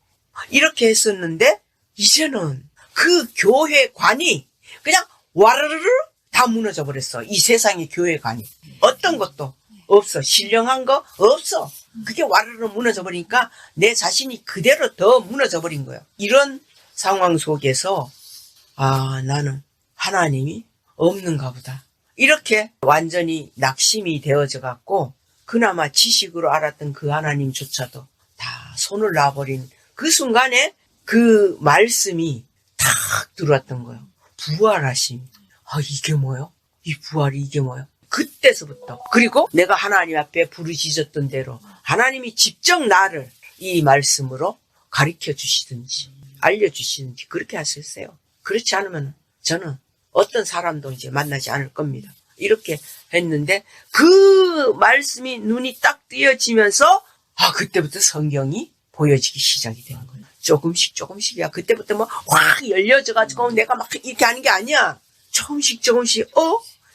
이렇게 했었는데 이제는 그 교회관이 그냥 와르르르 다 무너져 버렸어. 이 세상의 교회관이. 어떤 것도 없어. 신령한 거 없어. 그게 와르르 무너져 버리니까 내 자신이 그대로 더 무너져 버린 거예요. 이런 상황 속에서 나는 하나님이 없는가 보다. 이렇게 완전히 낙심이 되어져 갖고 그나마 지식으로 알았던 그 하나님조차도 다 손을 놔버린 그 순간에 그 말씀이 탁 들어왔던 거예요. 부활하심. 이게 뭐요? 이 부활이 이게 뭐요? 그때서부터. 그리고 내가 하나님 앞에 부르짖었던 대로 하나님이 직접 나를 이 말씀으로 가르쳐 주시든지 알려주시든지 그렇게 하셨어요. 그렇지 않으면 저는 어떤 사람도 이제 만나지 않을 겁니다. 이렇게 했는데 그 말씀이 눈이 딱 띄어지면서 그때부터 성경이 보여지기 시작이 되는 거예요. 조금씩이야. 그때부터 뭐 확 열려져가지고 내가 막 이렇게 하는 게 아니야. 조금씩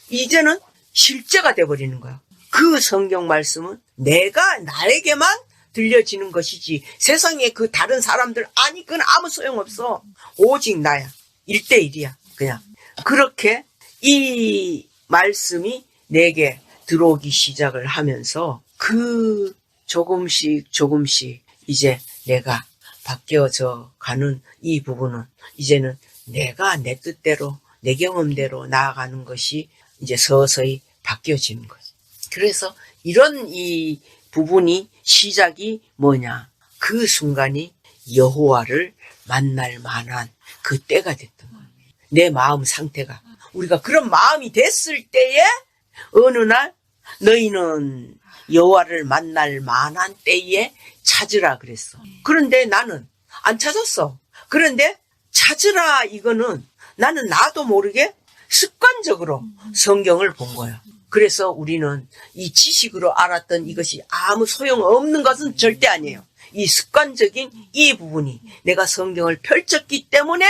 이제는 실제가 돼버리는 거야. 그 성경 말씀은 나에게만 들려지는 것이지 세상에 그 다른 사람들 그건 아무 소용없어. 오직 나야. 1대1이야. 그냥 그렇게 이 말씀이 내게 들어오기 시작을 하면서 그 조금씩 이제 내가 바뀌어져 가는 이 부분은 이제는 내가 내 뜻대로 내 경험대로 나아가는 것이 이제 서서히 바뀌어지는 거예요. 그래서 이런 이 부분이 시작이 뭐냐. 그 순간이 여호와를 만날 만한 그 때가 됐던 거예요. 내 마음 상태가. 우리가 그런 마음이 됐을 때에 어느 날 너희는 여호와를 만날 만한 때에 찾으라 그랬어. 그런데 나는 안 찾았어. 그런데 찾으라 이거는 나는 나도 모르게 습관적으로 성경을 본 거야. 그래서 우리는 이 지식으로 알았던 이것이 아무 소용없는 것은 절대 아니에요. 이 습관적인 이 부분이 내가 성경을 펼쳤기 때문에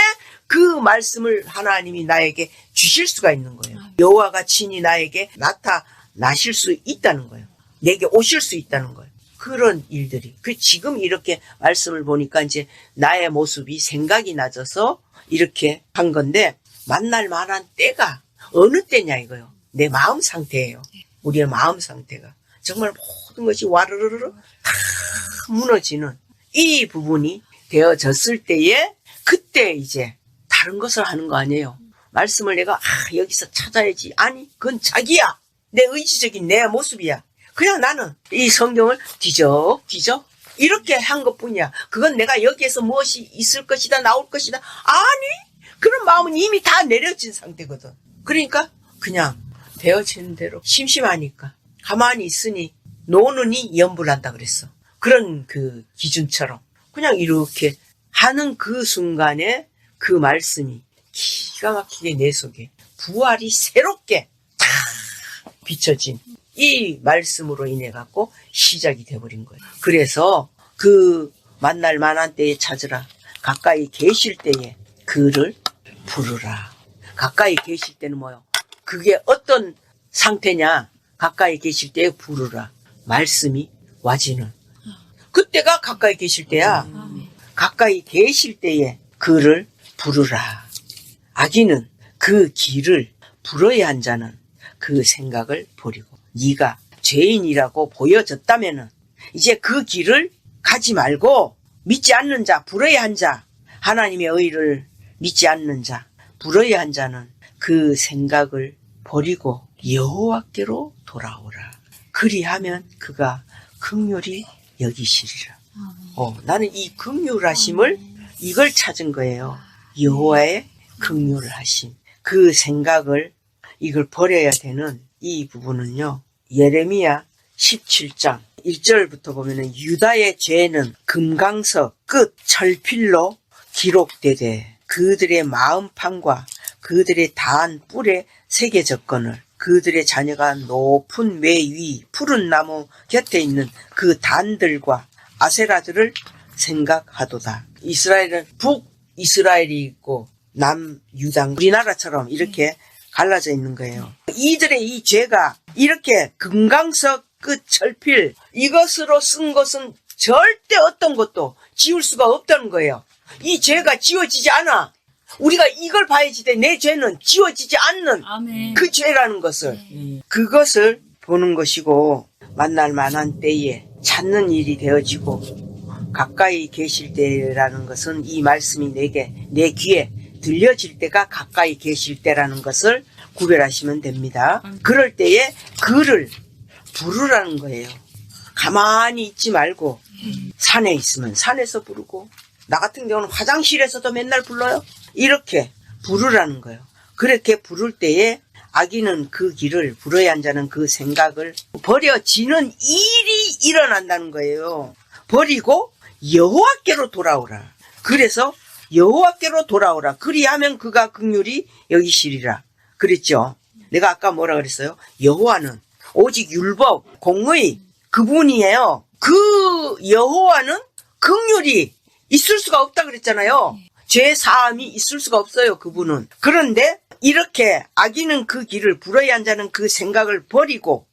그 말씀을 하나님이 나에게 주실 수가 있는 거예요. 여호와가 친히 나에게 나타나실 수 있다는 거예요. 내게 오실 수 있다는 거예요. 그런 일들이. 지금 이렇게 말씀을 보니까 이제 나의 모습이 생각이 낮아서 이렇게 한 건데 만날 만한 때가 어느 때냐 이거요. 내 마음 상태예요. 우리의 마음 상태가. 정말 모든 것이 와르르르 다 무너지는 이 부분이 되어졌을 때에 그때 이제 다른 것을 하는 거 아니에요. 말씀을 내가 여기서 찾아야지. 아니 그건 자기야. 내 의지적인 내 모습이야. 그냥 나는 이 성경을 뒤적 이렇게 한 것뿐이야. 그건 내가 여기에서 무엇이 있을 것이다 나올 것이다. 아니 그런 마음은 이미 다 내려진 상태거든. 그러니까 그냥 되어지는 대로 심심하니까 가만히 있으니 노느니 염불한다 그랬어. 그런 그 기준처럼 그냥 이렇게 하는 그 순간에 그 말씀이 기가 막히게 내 속에 부활이 새롭게 다 비춰진 이 말씀으로 인해 갖고 시작이 돼버린 거예요. 그래서 그 만날 만한 때에 찾으라. 가까이 계실 때에 그를 부르라. 가까이 계실 때는 뭐요? 그게 어떤 상태냐? 가까이 계실 때에 부르라. 말씀이 와지는. 그때가 가까이 계실 때야. 가까이 계실 때에 그를 부르라. 악인은 그 길을 불어야 한 자는 그 생각을 버리고 네가 죄인이라고 보여졌다면은 이제 그 길을 가지 말고 믿지 않는 자, 불의한 자, 하나님의 의를 믿지 않는 자, 불의한 자는 그 생각을 버리고 여호와께로 돌아오라. 그리하면 그가 긍휼히 여기시리라. 나는 이 긍휼하심을 이걸 찾은 거예요. 여호와의 긍휼하심. 그 생각을 이걸 버려야 되는 이 부분은요. 예레미야 17장 1절부터 보면은 유다의 죄는 금강석 끝 철필로 기록되되 그들의 마음판과 그들의 다한 뿔에 새겨졌거늘 그들의 자녀가 높은 매 위 푸른 나무 곁에 있는 그 단들과 아세라들을 생각하도다. 이스라엘은 북이스라엘이 있고 남유다, 우리나라처럼 이렇게 갈라져 있는 거예요. 이들의 이 죄가 이렇게 금강석 끝 철필 이것으로 쓴 것은 절대 어떤 것도 지울 수가 없다는 거예요. 이 죄가 지워지지 않아. 우리가 이걸 봐야지 돼. 내 죄는 지워지지 않는 아멘. 그 죄라는 것을 그것을 보는 것이고 만날 만한 때에 찾는 일이 되어지고 가까이 계실 때라는 것은 이 말씀이 내 귀에 들려질 때가 가까이 계실 때라는 것을 구별하시면 됩니다. 그럴 때에 그를 부르라는 거예요. 가만히 있지 말고 산에 있으면 산에서 부르고 나 같은 경우는 화장실에서도 맨날 불러요. 이렇게 부르라는 거예요. 그렇게 부를 때에 악인은 그 길을 불의한 자는 그 생각을 버려지는 일이 일어난다는 거예요. 버리고 여호와께로 돌아오라. 그래서 여호와께로 돌아오라. 그리하면 그가 긍휼히 여기시리라. 그랬죠. 내가 아까 뭐라 그랬어요? 여호와는 오직 율법, 공의 그분이에요. 그 여호와는 긍휼이 있을 수가 없다 그랬잖아요. 죄 사함이 있을 수가 없어요. 그분은. 그런데 이렇게 악인은 그 길을 불의한 자는 그 생각을 버리고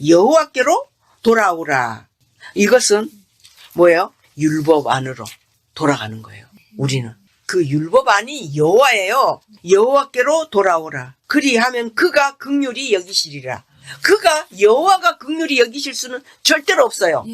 여호와께로 돌아오라. 이것은 뭐예요? 율법 안으로 돌아가는 거예요. 우리는. 그 율법 안이 여호와예요. 여호와께로 돌아오라. 그리하면 그가 긍휼히 여기시리라. 그가 여호와가 긍휼히 여기실 수는 절대로 없어요.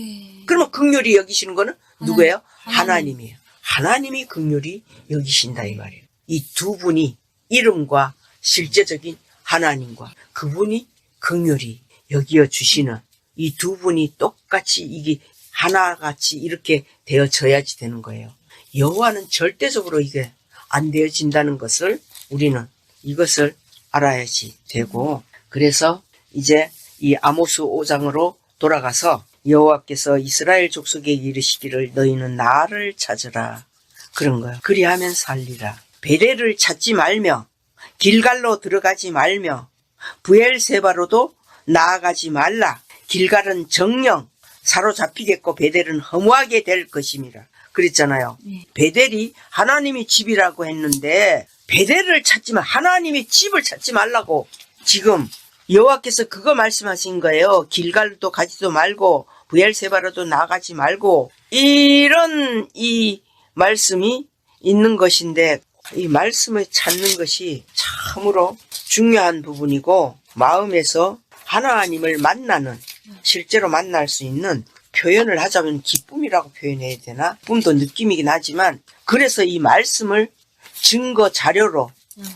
그러면 긍휼히 여기시는 거는 누구예요? 하나님이에요. 하나님이 긍휼히 여기신다 이 말이에요. 이 두 분이 이름과 실제적인 하나님과 그분이 긍휼히 여기어 주시는 이 두 분이 똑같이 이게 하나같이 이렇게 되어져야지 되는 거예요. 여호와는 절대적으로 이게 안 되어진다는 것을 우리는 이것을 알아야지 되고 그래서 이제 이 아모스 5장으로 돌아가서 여호와께서 이스라엘 족속에게 이르시기를 너희는 나를 찾으라. 그런 거예요. 그리하면 살리라. 베델을 찾지 말며 길갈로 들어가지 말며 브엘세바로도 나아가지 말라. 길갈은 정령 사로잡히겠고 베델은 허무하게 될 것임이라. 그랬잖아요. 베델이 하나님의 집이라고 했는데 베델을 찾지만 하나님의 집을 찾지 말라고 지금 여호와께서 그거 말씀하신 거예요. 길갈도 가지도 말고 브엘세바로도 나가지 말고 이런 이 말씀이 있는 것인데 이 말씀을 찾는 것이 참으로 중요한 부분이고 마음에서 하나님을 만나는 실제로 만날 수 있는 표현을 하자면 기쁨이라고 표현해야 되나? 기쁨도 느낌이긴 하지만 그래서 이 말씀을 증거 자료로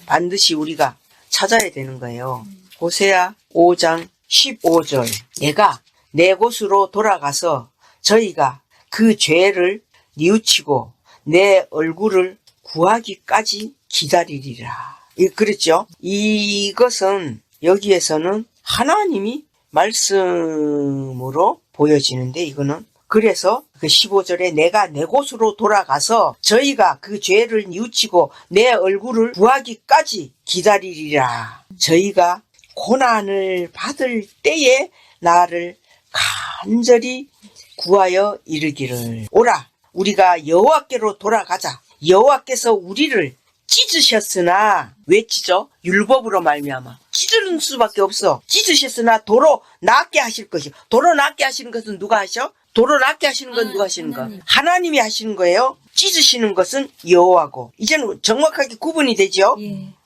반드시 우리가 찾아야 되는 거예요. 호세아 5장 15절 내가 내 곳으로 돌아가서 저희가 그 죄를 뉘우치고 내 얼굴을 구하기까지 기다리리라. 그랬죠? 이것은 여기에서는 하나님이 말씀으로 보여지는데 이거는 그래서 그 15절에 내가 내 곳으로 돌아가서 저희가 그 죄를 뉘우치고 내 얼굴을 구하기까지 기다리리라. 저희가 고난을 받을 때에 나를 간절히 구하여 이르기를 오라 우리가 여호와께로 돌아가자. 여호와께서 우리를 찢으셨으나 왜 찢어? 율법으로 말미암아 찢을 수밖에 없어. 찢으셨으나 도로 낫게 하실 것이요. 도로 낫게 하시는 것은 누가 하셔? 도로 낫게 하시는 건 누가 하시는 거? 하나님이 하시는 거예요. 찢으시는 것은 여호와고 이제는 정확하게 구분이 되죠.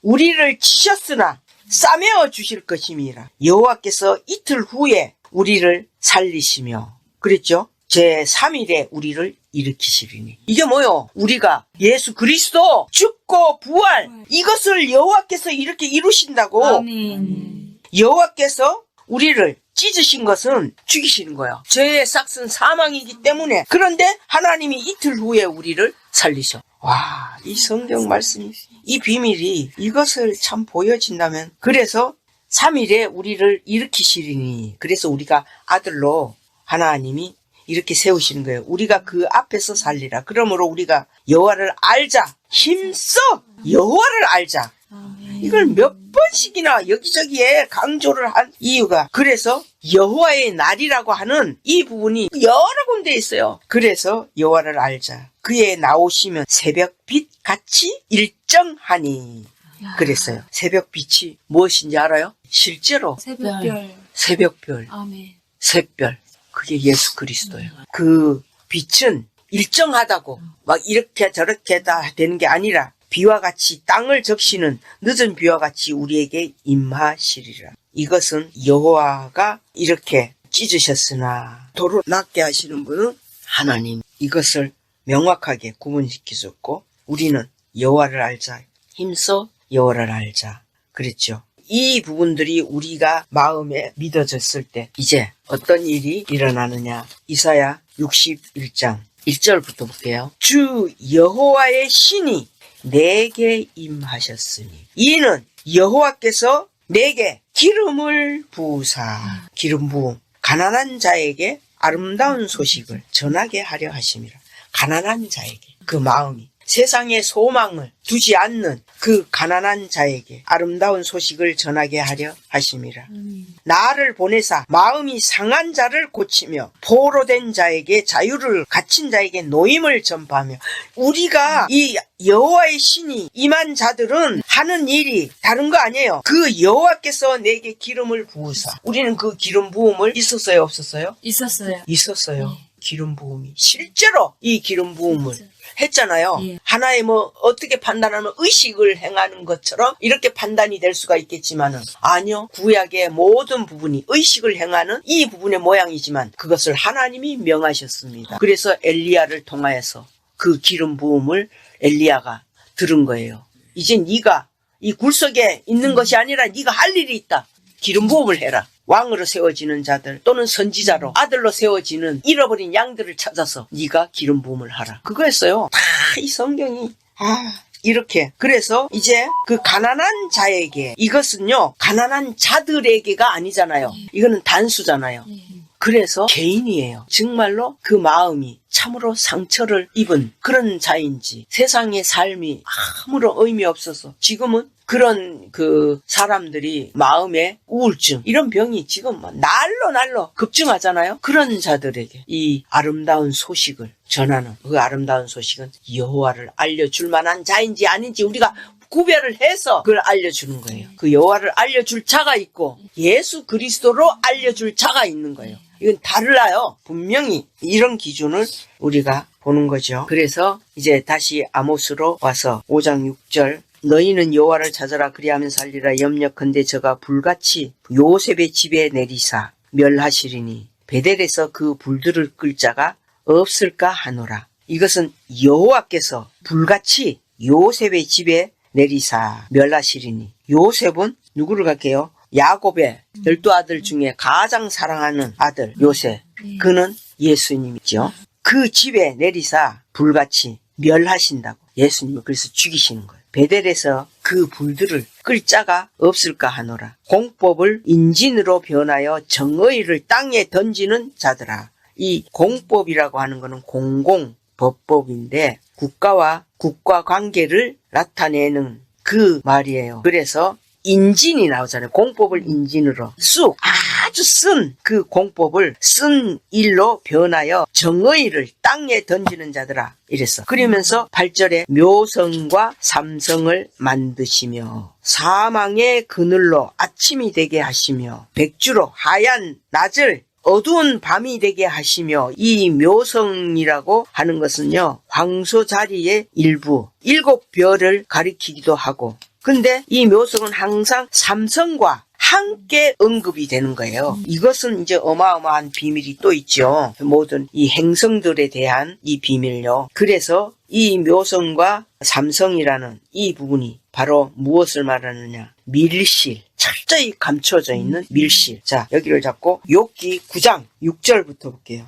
우리를 치셨으나 싸매어 주실 것임이라. 여호와께서 이틀 후에 우리를 살리시며 그랬죠. 제3일에 우리를 일으키시리니. 이게 뭐요? 우리가 예수 그리스도 죽고 부활 이것을 여호와께서 이렇게 이루신다고. 아멘. 여호와께서 우리를 찢으신 것은 죽이시는 거예요. 죄의 싹은 사망이기 때문에. 그런데 하나님이 이틀 후에 우리를 살리셔. 와, 이 성경 말씀이, 이 비밀이 이것을 참 보여진다면. 그래서 3일에 우리를 일으키시리니. 그래서 우리가 아들로 하나님이 이렇게 세우시는 거예요. 우리가 그 앞에서 살리라. 그러므로 우리가 여호와를 알자. 힘써 여호와를 알자. 이걸 몇 번씩이나 여기저기에 강조를 한 이유가, 그래서 여호와의 날이라고 하는 이 부분이 여러 군데 있어요. 그래서 여호와를 알자. 그의 나오시면 새벽빛 같이 일정하니. 그랬어요. 새벽빛이 무엇인지 알아요? 실제로 새벽별. 새벽별, 아멘. 샛별, 그게 예수 그리스도예요. 그 빛은 일정하다고 막 이렇게 저렇게 다 되는 게 아니라 비와 같이 땅을 적시는 늦은 비와 같이 우리에게 임하시리라. 이것은 여호와가 이렇게 찢으셨으나 도로 낫게 하시는 분은 하나님. 이것을 명확하게 구분시키셨고, 우리는 여호와를 알자. 힘써 여호와를 알자. 그랬죠. 이 부분들이 우리가 마음에 믿어졌을 때 이제 어떤 일이 일어나느냐. 이사야 61장 1절부터 볼게요. 주 여호와의 신이 내게 임하셨으니 이는 여호와께서 내게 기름을 부으사. 기름 부음. 가난한 자에게 아름다운 소식을 전하게 하려 하심이라. 가난한 자에게 그 마음이 세상에 소망을 두지 않는 그 가난한 자에게 아름다운 소식을 전하게 하려 하심이라. 나를 보내사 마음이 상한 자를 고치며 포로된 자에게 자유를, 갇힌 자에게 노임을 전파하며. 우리가 이 여호와의 신이 임한 자들은 하는 일이 다른 거 아니에요. 그 여호와께서 내게 기름을 부으사. 우리는 그 기름 부음을 있었어요, 없었어요? 있었어요. 있었어요. 네. 기름 부음이 실제로 이 기름 부음을 진짜. 했잖아요. 예. 하나의 어떻게 판단하면 의식을 행하는 것처럼 이렇게 판단이 될 수가 있겠지만은 아니요. 구약의 모든 부분이 의식을 행하는 이 부분의 모양이지만 그것을 하나님이 명하셨습니다. 그래서 엘리야를 통하여서 그 기름 부음을 엘리야가 들은 거예요. 이제 네가 이 굴속에 있는 것이 아니라 네가 할 일이 있다. 기름 부음을 해라. 왕으로 세워지는 자들 또는 선지자로 아들로 세워지는 잃어버린 양들을 찾아서 네가 기름 부음을 하라. 그거였어요. 다 이 성경이 이렇게. 그래서 이제 그 가난한 자에게, 이것은요 가난한 자들에게가 아니잖아요. 이거는 단수잖아요. 그래서 개인이에요. 정말로 그 마음이 참으로 상처를 입은 그런 자인지, 세상의 삶이 아무런 의미 없어서 지금은 그런 그 사람들이 마음에 우울증 이런 병이 지금 날로 급증하잖아요. 그런 자들에게 이 아름다운 소식을 전하는, 그 아름다운 소식은 여호와를 알려줄 만한 자인지 아닌지 우리가 구별을 해서 그걸 알려주는 거예요. 그 여호와를 알려줄 자가 있고 예수 그리스도로 알려줄 자가 있는 거예요. 이건 달라요. 분명히 이런 기준을 우리가 보는 거죠. 그래서 이제 다시 아모스로 와서 5장 6절 너희는 여호와를 찾아라 그리하면 살리라. 염려컨대 저가 불같이 요셉의 집에 내리사 멸하시리니 베델에서 그 불들을 끌 자가 없을까 하노라. 이것은 여호와께서 불같이 요셉의 집에 내리사 멸하시리니. 요셉은 누구를 갈게요? 야곱의 12아들 중에 가장 사랑하는 아들 요셉. 그는 예수님이죠. 그 집에 내리사 불같이 멸하신다고. 예수님을 그래서 죽이시는 거예요. 베델에서 그 불들을 끌 자가 없을까 하노라. 공법을 인진으로 변하여 정의를 땅에 던지는 자들아. 이 공법이라고 하는 것은 공공법법인데 국가와 국가 관계를 나타내는 그 말이에요. 그래서 인진이 나오잖아요. 공법을 인진으로 아주 쓴 그 공법을 쓴 일로 변하여 정의를 땅에 던지는 자들아 이랬어. 그러면서 8절에 묘성과 삼성을 만드시며 사망의 그늘로 아침이 되게 하시며 백주로 하얀 낮을 어두운 밤이 되게 하시며. 이 묘성이라고 하는 것은요 황소 자리의 일부 7별을 가리키기도 하고 근데 이 묘성은 항상 삼성과 함께 언급이 되는 거예요. 이것은 이제 어마어마한 비밀이 또 있죠. 모든 이 행성들에 대한 이 비밀요. 그래서 이 묘성과 삼성이라는 이 부분이 바로 무엇을 말하느냐. 밀실. 철저히 감춰져 있는 밀실. 자, 여기를 잡고 욥기 9장 6절부터 볼게요.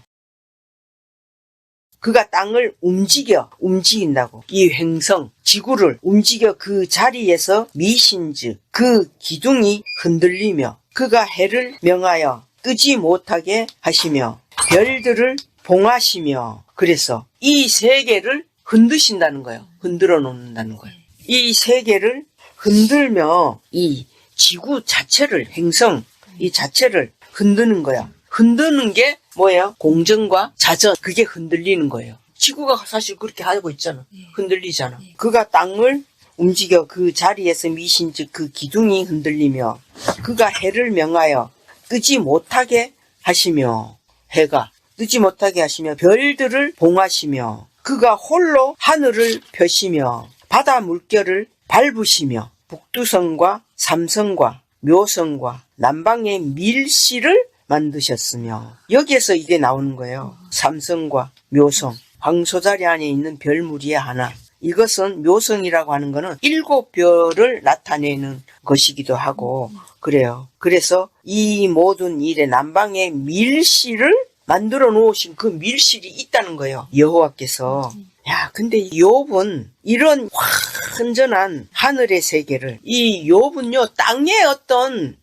그가 땅을 움직인다고. 이 행성, 지구를 움직여 그 자리에서 미신즉 그 기둥이 흔들리며 그가 해를 명하여 뜨지 못하게 하시며 별들을 봉하시며 그래서 이 세계를 흔드신다는 거예요. 흔들어 놓는다는 거예요. 이 세계를 흔들며 이 지구 자체를 행성 이 자체를 흔드는 거야. 흔드는 게 뭐예요? 공전과 자전 그게 흔들리는 거예요. 지구가 사실 그렇게 하고 있잖아. 흔들리잖아. 그가 땅을 움직여 그 자리에서 미신즉 그 기둥이 흔들리며 그가 해를 명하여 뜨지 못하게 하시며 해가 뜨지 못하게 하시며 별들을 봉하시며 그가 홀로 하늘을 펴시며 바다 물결을 밟으시며 북두성과 삼성과 묘성과 남방의 밀실을 만드셨으며 여기에서 이게 나오는 거예요. 삼성과 묘성 황소자리 안에 있는 별무리의 하나 이것은 묘성이라고 하는 거는 7별을 나타내는 것이기도 하고 그래요. 그래서 이 모든 일에 남방의 밀실을 만들어 놓으신 그 밀실이 있다는 거예요. 여호와께서. 야, 근데 욥은 이런 완전한 하늘의 세계를 이 욥은요 땅에 어떤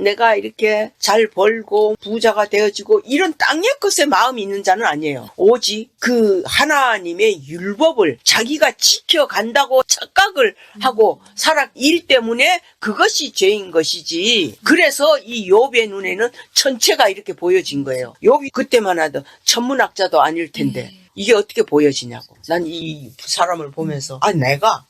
내가 이렇게 잘 벌고 부자가 되어지고 이런 땅의 것에 마음이 있는 자는 아니에요. 오직 그 하나님의 율법을 자기가 지켜간다고 착각을 하고 일 때문에 그것이 죄인 것이지. 그래서 이 욥의 눈에는 천체가 이렇게 보여진 거예요. 욥이 그때만 하도 천문학자도 아닐 텐데 이게 어떻게 보여지냐고. 난 이 사람을 보면서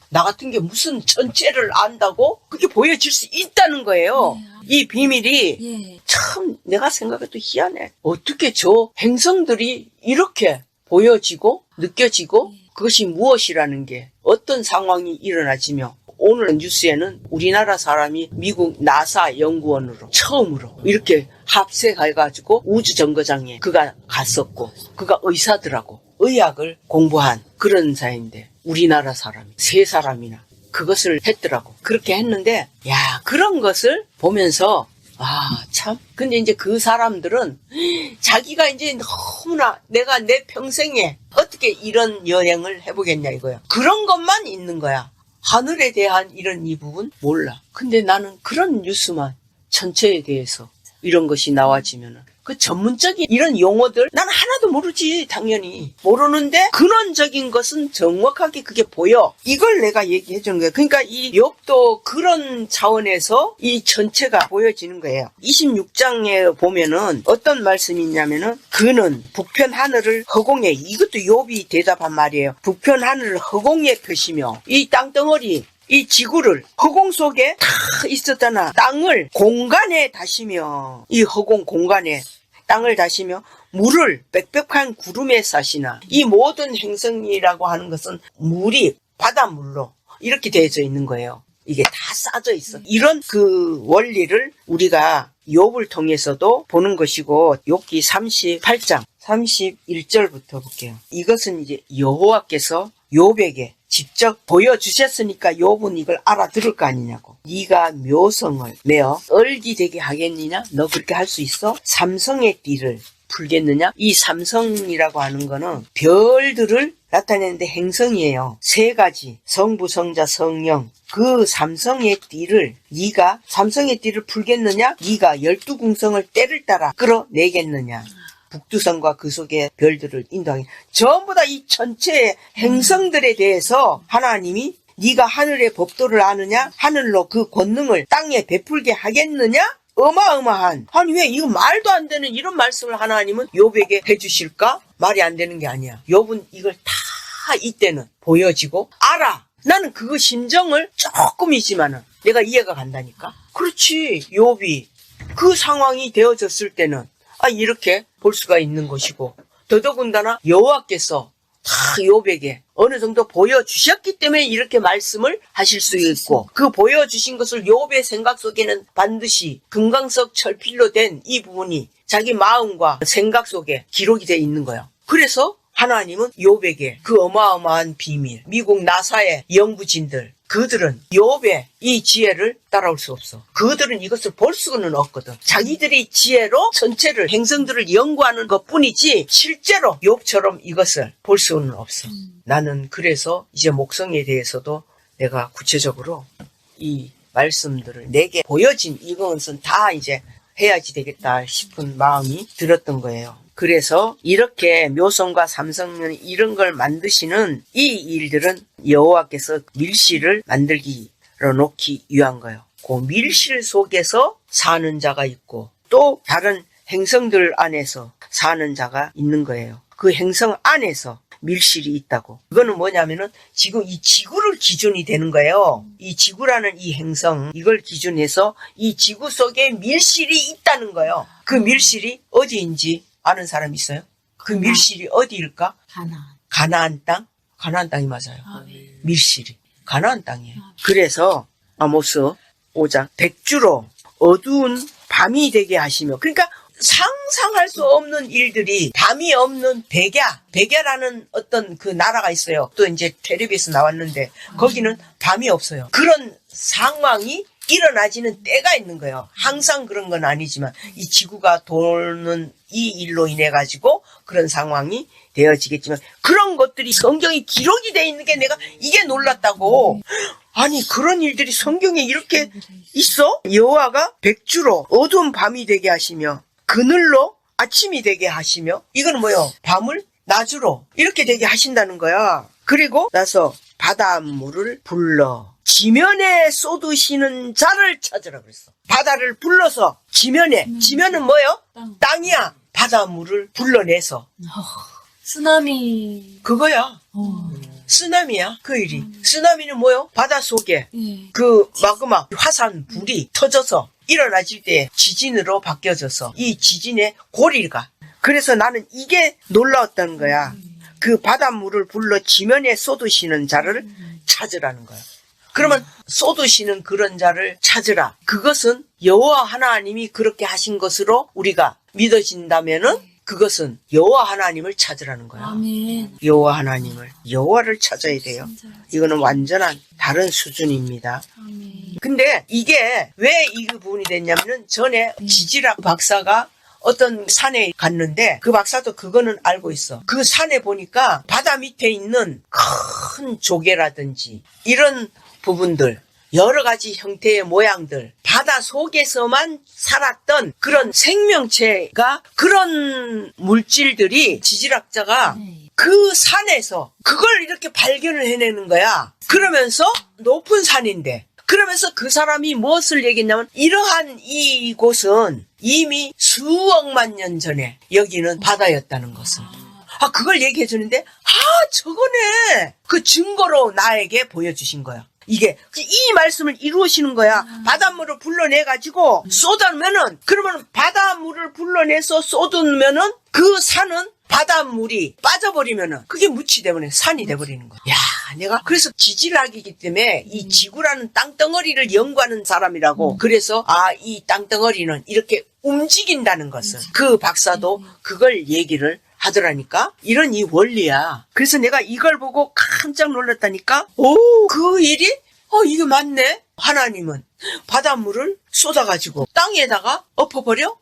나 같은 게 무슨 전체를 안다고? 그게 보여질 수 있다는 거예요. 이 비밀이 참 내가 생각해도 희한해. 어떻게 저 행성들이 이렇게 보여지고 느껴지고 그것이 무엇이라는 게 어떤 상황이 일어나지며 오늘 뉴스에는 우리나라 사람이 미국 나사 연구원으로 처음으로 이렇게 합세해가지고 우주정거장에 그가 갔었고 그가 의사들하고 의학을 공부한 그런 사이인데 우리나라 사람이 3사람이나 그것을 했더라고. 그렇게 했는데 야 그런 것을 보면서 참 근데 이제 그 사람들은 자기가 이제 너무나 내가 내 평생에 어떻게 이런 여행을 해보겠냐 이거야. 그런 것만 있는 거야. 하늘에 대한 이런 이 부분 몰라. 근데 나는 그런 뉴스만 전체에 대해서 이런 것이 나와지면은 그 전문적인 이런 용어들 난 하나도 모르지. 당연히 모르는데 근원적인 것은 정확하게 그게 보여. 이걸 내가 얘기해 주는 거야. 그러니까 이 욥도 그런 차원에서 이 전체가 보여지는 거예요. 26장에 보면은 어떤 말씀이 있냐면은 그는 북편 하늘을 허공에 이것도 욥이 대답한 말이에요. 북편 하늘을 허공에 펴시며 이 땅덩어리 이 지구를 허공 속에 다 있었잖아. 땅을 공간에 다시며 이 허공 공간에 땅을 다시며 물을 빽빽한 구름에 싸시나. 이 모든 행성이라고 하는 것은 물이 바닷물로 이렇게 되어져 있는 거예요. 이게 다 싸져 있어. 이런 그 원리를 우리가 욥을 통해서도 보는 것이고 욥기 38장 31절부터 볼게요. 이것은 이제 여호와께서 욥에게 직접 보여주셨으니까 욥은 이걸 알아들을 거 아니냐고. 네가 묘성을 내어 얼기되게 하겠느냐? 너 그렇게 할 수 있어? 삼성의 띠를 풀겠느냐? 이 삼성이라고 하는 거는 별들을 나타내는데 행성이에요. 3가지 성부, 성자, 성령. 그 삼성의 띠를 네가 삼성의 띠를 풀겠느냐? 네가 12궁성을 때를 따라 끌어내겠느냐? 북두성과 그 속의 별들을 인도하게 전부 다 이 전체의 행성들에 대해서 하나님이 네가 하늘의 법도를 아느냐? 하늘로 그 권능을 땅에 베풀게 하겠느냐? 어마어마한. 아니 왜 이거 말도 안 되는 이런 말씀을 하나님은 욥에게 해주실까? 말이 안 되는 게 아니야. 욥은 이걸 다 이때는 보여지고 알아. 나는 그 심정을 조금이지만은 내가 이해가 간다니까. 그렇지. 욥이 그 상황이 되어졌을 때는 이렇게 볼 수가 있는 것이고 더더군다나 여호와께서 다 욥에게 어느 정도 보여주셨기 때문에 이렇게 말씀을 하실 수 있고, 그 보여주신 것을 욥의 생각 속에는 반드시 금강석 철필로 된 이 부분이 자기 마음과 생각 속에 기록이 되어 있는 거예요. 그래서 하나님은 욥에게 그 어마어마한 비밀, 미국 나사의 연구진들, 그들은 욥의 이 지혜를 따라올 수 없어. 그들은 이것을 볼 수는 없거든. 자기들이 지혜로 전체를, 행성들을 연구하는 것뿐이지 실제로 욥처럼 이것을 볼 수는 없어. 나는 그래서 이제 목성에 대해서도 내가 구체적으로 이 말씀들을 내게 보여진 이것은 다 이제 해야지 되겠다 싶은 마음이 들었던 거예요. 그래서 이렇게 묘성과 삼성면 이런 걸 만드시는 이 일들은 여호와께서 밀실을 만들기로 놓기 위한 거예요. 그 밀실 속에서 사는 자가 있고 또 다른 행성들 안에서 사는 자가 있는 거예요. 그 행성 안에서 밀실이 있다고. 그거는 뭐냐면은 지금 이 지구를 기준이 되는 거예요. 이 지구라는 이 행성, 이걸 기준해서 이 지구 속에 밀실이 있다는 거예요. 그 밀실이 어디인지 아는 사람 있어요? 그 밀실이 어디일까? 가나안 땅? 가나안 땅이 맞아요. 밀실이. 가나안 땅이에요. 그래서 아모스 5장 백주로 어두운 밤이 되게 하시며, 그러니까 상상할 수 없는 일들이, 밤이 없는 백야라는 어떤 그 나라가 있어요. 또 이제 텔레비에서 나왔는데 거기는 밤이 없어요. 그런 상황이 일어나지는 때가 있는 거예요. 항상 그런 건 아니지만 이 지구가 도는 이 일로 인해 가지고 그런 상황이 되어지겠지만, 그런 것들이 성경이 기록이 돼 있는 게 내가 이게 놀랐다고. 아니, 그런 일들이 성경에 이렇게 있어? 여호와가 백주로 어두운 밤이 되게 하시며 그늘로 아침이 되게 하시며, 이건 뭐요? 밤을 낮으로 이렇게 되게 하신다는 거야. 그리고 나서 바닷물을 불러 지면에 쏟으시는 자를 찾으라 그랬어. 바다를 불러서 지면은 뭐요? 땅이야. 바닷물을 불러내서. 쓰나미. 그거야. 쓰나미야, 그 일이. 쓰나미는 뭐요? 바닷속에 그 마그마, 화산, 불이 터져서 일어나질 때 지진으로 바뀌어져서 이 지진의 고리가. 그래서 나는 이게 놀라웠다는 거야. 그 바닷물을 불러 지면에 쏟으시는 자를 찾으라는 거야. 그러면 쏟으시는 그런 자를 찾으라. 그것은 여호와 하나님이 그렇게 하신 것으로 우리가 믿어진다면은 그것은 여호와 하나님을 찾으라는 거야. 아멘. 여호와 하나님을, 여호와를 찾아야 돼요. 진짜. 이거는 완전한 다른 수준입니다. 아멘. 근데 이게 왜 이 부분이 됐냐면은 전에 지지락 박사가 어떤 산에 갔는데 그 박사도 그거는 알고 있어. 그 산에 보니까 바다 밑에 있는 큰 조개라든지 이런 부분들, 여러 가지 형태의 모양들, 바다 속에서만 살았던 그런 생명체가, 그런 물질들이 지질학자가 그 산에서 그걸 이렇게 발견을 해내는 거야. 그러면서 높은 산인데, 그러면서 그 사람이 무엇을 얘기했냐면, 이러한 이곳은 이미 수억만 년 전에 여기는 바다였다는 것을. 그걸 얘기해 주는데, 저거네. 그 증거로 나에게 보여주신 거야. 이게 이 말씀을 이루시는 거야. 바닷물을 불러내가지고 쏟으면은, 그러면 바닷물을 불러내서 쏟으면은 그 산은 바닷물이 빠져버리면은 그게 묻이 되버리는 산이 돼버리는 거야. 야, 내가 그래서 지질학이기 때문에 이 지구라는 땅덩어리를 연구하는 사람이라고. 그래서 이 땅덩어리는 이렇게 움직인다는 것을 그 박사도 그걸 얘기를 하더라니까. 이런 이 원리야. 그래서 내가 이걸 보고 깜짝 놀랐다니까. 그 일이 이게 맞네. 하나님은 바닷물을 쏟아가지고 땅에다가 엎어버려?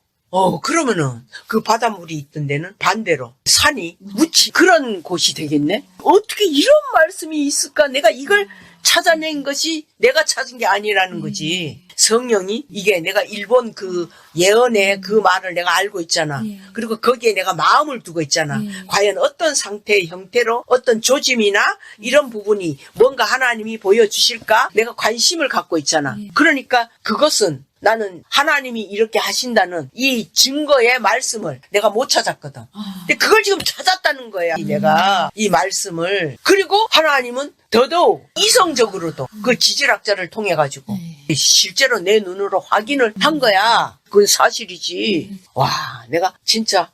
그러면은 그 바닷물이 있던 데는 반대로 산이 묻히 그런 곳이 되겠네. 어떻게 이런 말씀이 있을까? 내가 이걸 찾아낸 것이 내가 찾은 게 아니라는 거지. 성령이, 이게 내가 일본 그 예언의 그 말을 내가 알고 있잖아. 그리고 거기에 내가 마음을 두고 있잖아. 과연 어떤 상태의 형태로 어떤 조짐이나 이런 부분이 뭔가 하나님이 보여주실까? 내가 관심을 갖고 있잖아. 그러니까 그것은 나는 하나님이 이렇게 하신다는 이 증거의 말씀을 내가 못 찾았거든. 근데 그걸 지금 찾았다는 거야. 내가 이 말씀을. 그리고 하나님은 더더욱 이성적으로도 그 지질학자를 통해 가지고 실제로 내 눈으로 확인을 한 거야. 그건 사실이지. 와, 내가 진짜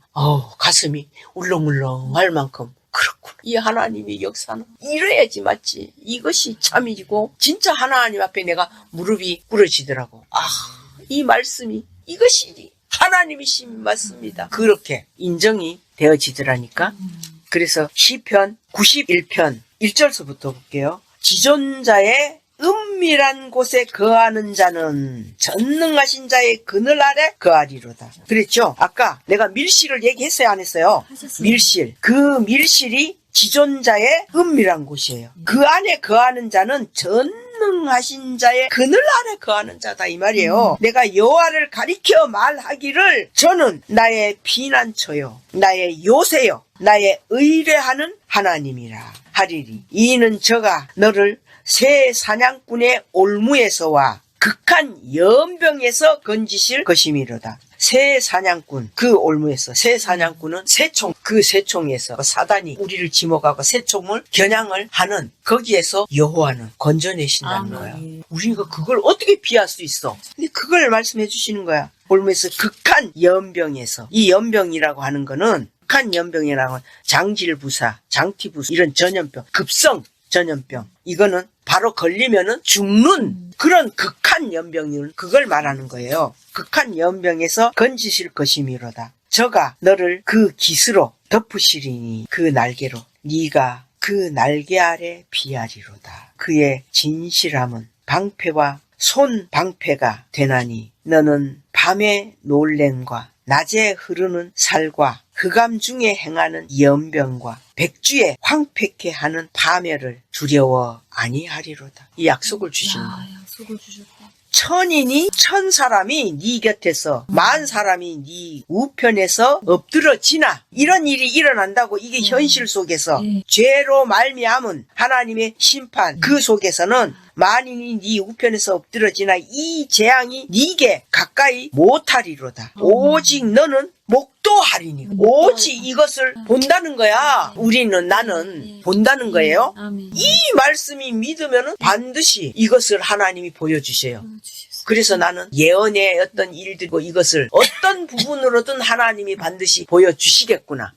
가슴이 울렁울렁 할 만큼 그렇구나. 이 하나님의 역사는 이래야지 맞지. 이것이 참이고 진짜 하나님 앞에 내가 무릎이 꿇어지더라고. 이 말씀이 이것이 하나님이심 맞습니다. 그렇게 인정이 되어지더라니까. 그래서 시편 91편 1절서부터 볼게요. 지존자의 은밀한 곳에 거하는 자는 전능하신 자의 그늘 아래 거하리로다. 그랬죠? 아까 내가 밀실을 얘기했어요, 안 했어요? 하셨어요. 밀실. 그 밀실이 지존자의 은밀한 곳이에요. 그 안에 거하는 자는 전능하신 자의 그늘 아래 거하는 자다 이 말이에요. 내가 여호와를 가리켜 말하기를 저는 나의 피난처요 나의 요새요 나의 의뢰하는 하나님이라 하리리. 이는 저가 너를 새 사냥꾼의 올무에서와 극한 연병에서 건지실 것이미로다. 새 사냥꾼, 그 올무에서. 새 사냥꾼은 새총, 그 새총에서 사단이 우리를 지목하고 새총을 겨냥을 하는 거기에서 여호와는 건져내신다는 거야. 우리가 그걸 어떻게 피할 수 있어? 근데 그걸 말씀해 주시는 거야. 올무에서 극한 연병에서. 이 연병이라고 하는 거는 극한 연병이라고 하는 장질부사, 장티부사 이런 전염병, 급성 전염병. 이거는 바로 걸리면은 죽는 그런 극한 연병을 그걸 말하는 거예요. 극한 연병에서 건지실 것이미로다. 저가 너를 그 깃으로 덮으시리니 그 날개로 네가 그 날개 아래 피하리로다. 그의 진실함은 방패와 손 방패가 되나니 너는 밤의 놀램과 낮에 흐르는 살과 흑암 중에 행하는 연병과 백주에 황폐케 하는 파멸을 두려워 아니하리로다. 이 약속을 주시는 거예요. 약속을 주셨다. 천인이 천 사람이 네 곁에서 만 사람이 네 우편에서 엎드러지나 이런 일이 일어난다고. 이게 현실 속에서 죄로 말미암은 하나님의 심판 그 속에서는 만인이 네 우편에서 엎드러지나 이 재앙이 네게 가까이 못하리로다. 오직 너는 목도하리니. 오직 이것을 본다는 거야. 우리는 나는 본다는 거예요. 이 말씀이 믿으면 반드시 이것을 하나님이 보여주세요. 그래서 나는 예언의 어떤 일들고 이것을 어떤 부분으로든 하나님이 반드시 보여주시겠구나.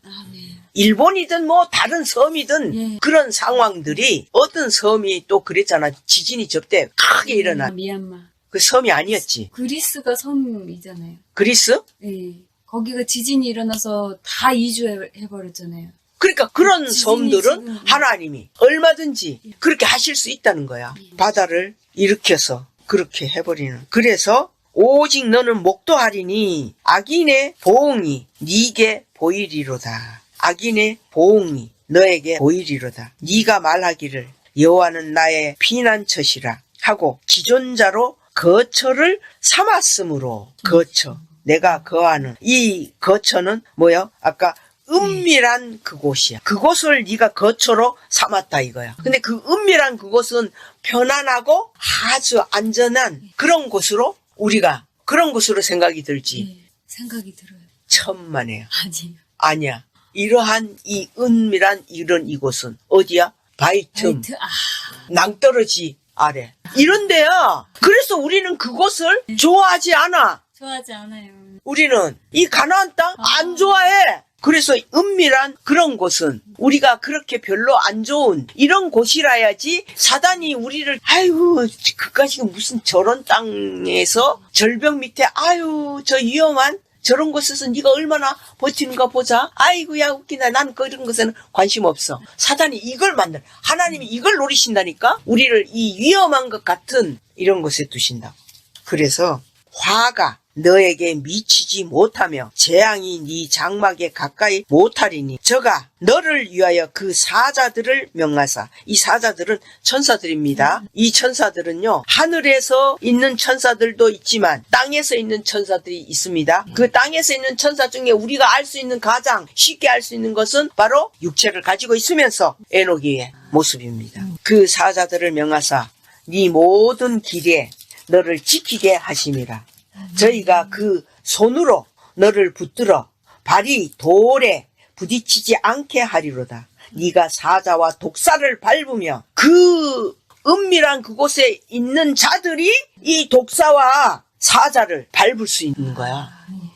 일본이든 뭐 다른 섬이든 그런 상황들이 어떤 섬이 또 그랬잖아. 지진이 접대 크게 일어나. 미얀마. 그 섬이 아니었지. 그리스가 섬이잖아요. 그리스? 네. 거기가 지진이 일어나서 다 이주해버렸잖아요. 그러니까 그런 섬들은 지금 하나님이 얼마든지 그렇게 하실 수 있다는 거야. 바다를 일으켜서 그렇게 해버리는. 그래서 오직 너는 목도하리니 악인의 보응이 네게 보이리로다. 악인의 보응이 너에게 보이리로다. 네가 말하기를 여호와는 나의 피난처시라 하고 지존자로 거처를 삼았으므로. 거처, 내가 거하는 이 거처는 뭐야? 아까 은밀한 그곳이야. 그곳을 네가 거처로 삼았다 이거야. 근데 그 은밀한 그곳은 편안하고 아주 안전한 그런 곳으로 우리가 그런 곳으로 생각이 들지. 생각이 들어요. 천만에요. 아니에요. 아니야. 이러한 이 은밀한 이런 이곳은 어디야? 바위틈, 낭떠러지 아래 이런 데야. 그래서 우리는 그곳을 좋아하지 않아. 좋아하지 않아요. 우리는 이 가나안 땅 안 좋아해. 그래서 은밀한 그런 곳은 우리가 그렇게 별로 안 좋은 이런 곳이라야지. 사단이 우리를 아유 그까지 무슨 저런 땅에서 절벽 밑에 아유 저 위험한 저런 곳에서 네가 얼마나 버티는가 보자. 아이고야 웃기다. 나는 그런 것에는 관심 없어. 사단이 이걸 만들. 하나님이 이걸 노리신다니까. 우리를 이 위험한 것 같은 이런 곳에 두신다. 그래서 화가 너에게 미치지 못하며 재앙이 네 장막에 가까이 못하리니 저가 너를 위하여 그 사자들을 명하사. 이 사자들은 천사들입니다. 이 천사들은요 하늘에서 있는 천사들도 있지만 땅에서 있는 천사들이 있습니다. 그 땅에서 있는 천사 중에 우리가 알 수 있는 가장 쉽게 알 수 있는 것은 바로 육체를 가지고 있으면서 에녹의 모습입니다. 그 사자들을 명하사 네 모든 길에 너를 지키게 하심이라. 저희가 그 손으로 너를 붙들어 발이 돌에 부딪히지 않게 하리로다. 네가 사자와 독사를 밟으며 그 은밀한 그곳에 있는 자들이 이 독사와 사자를 밟을 수 있는 거야.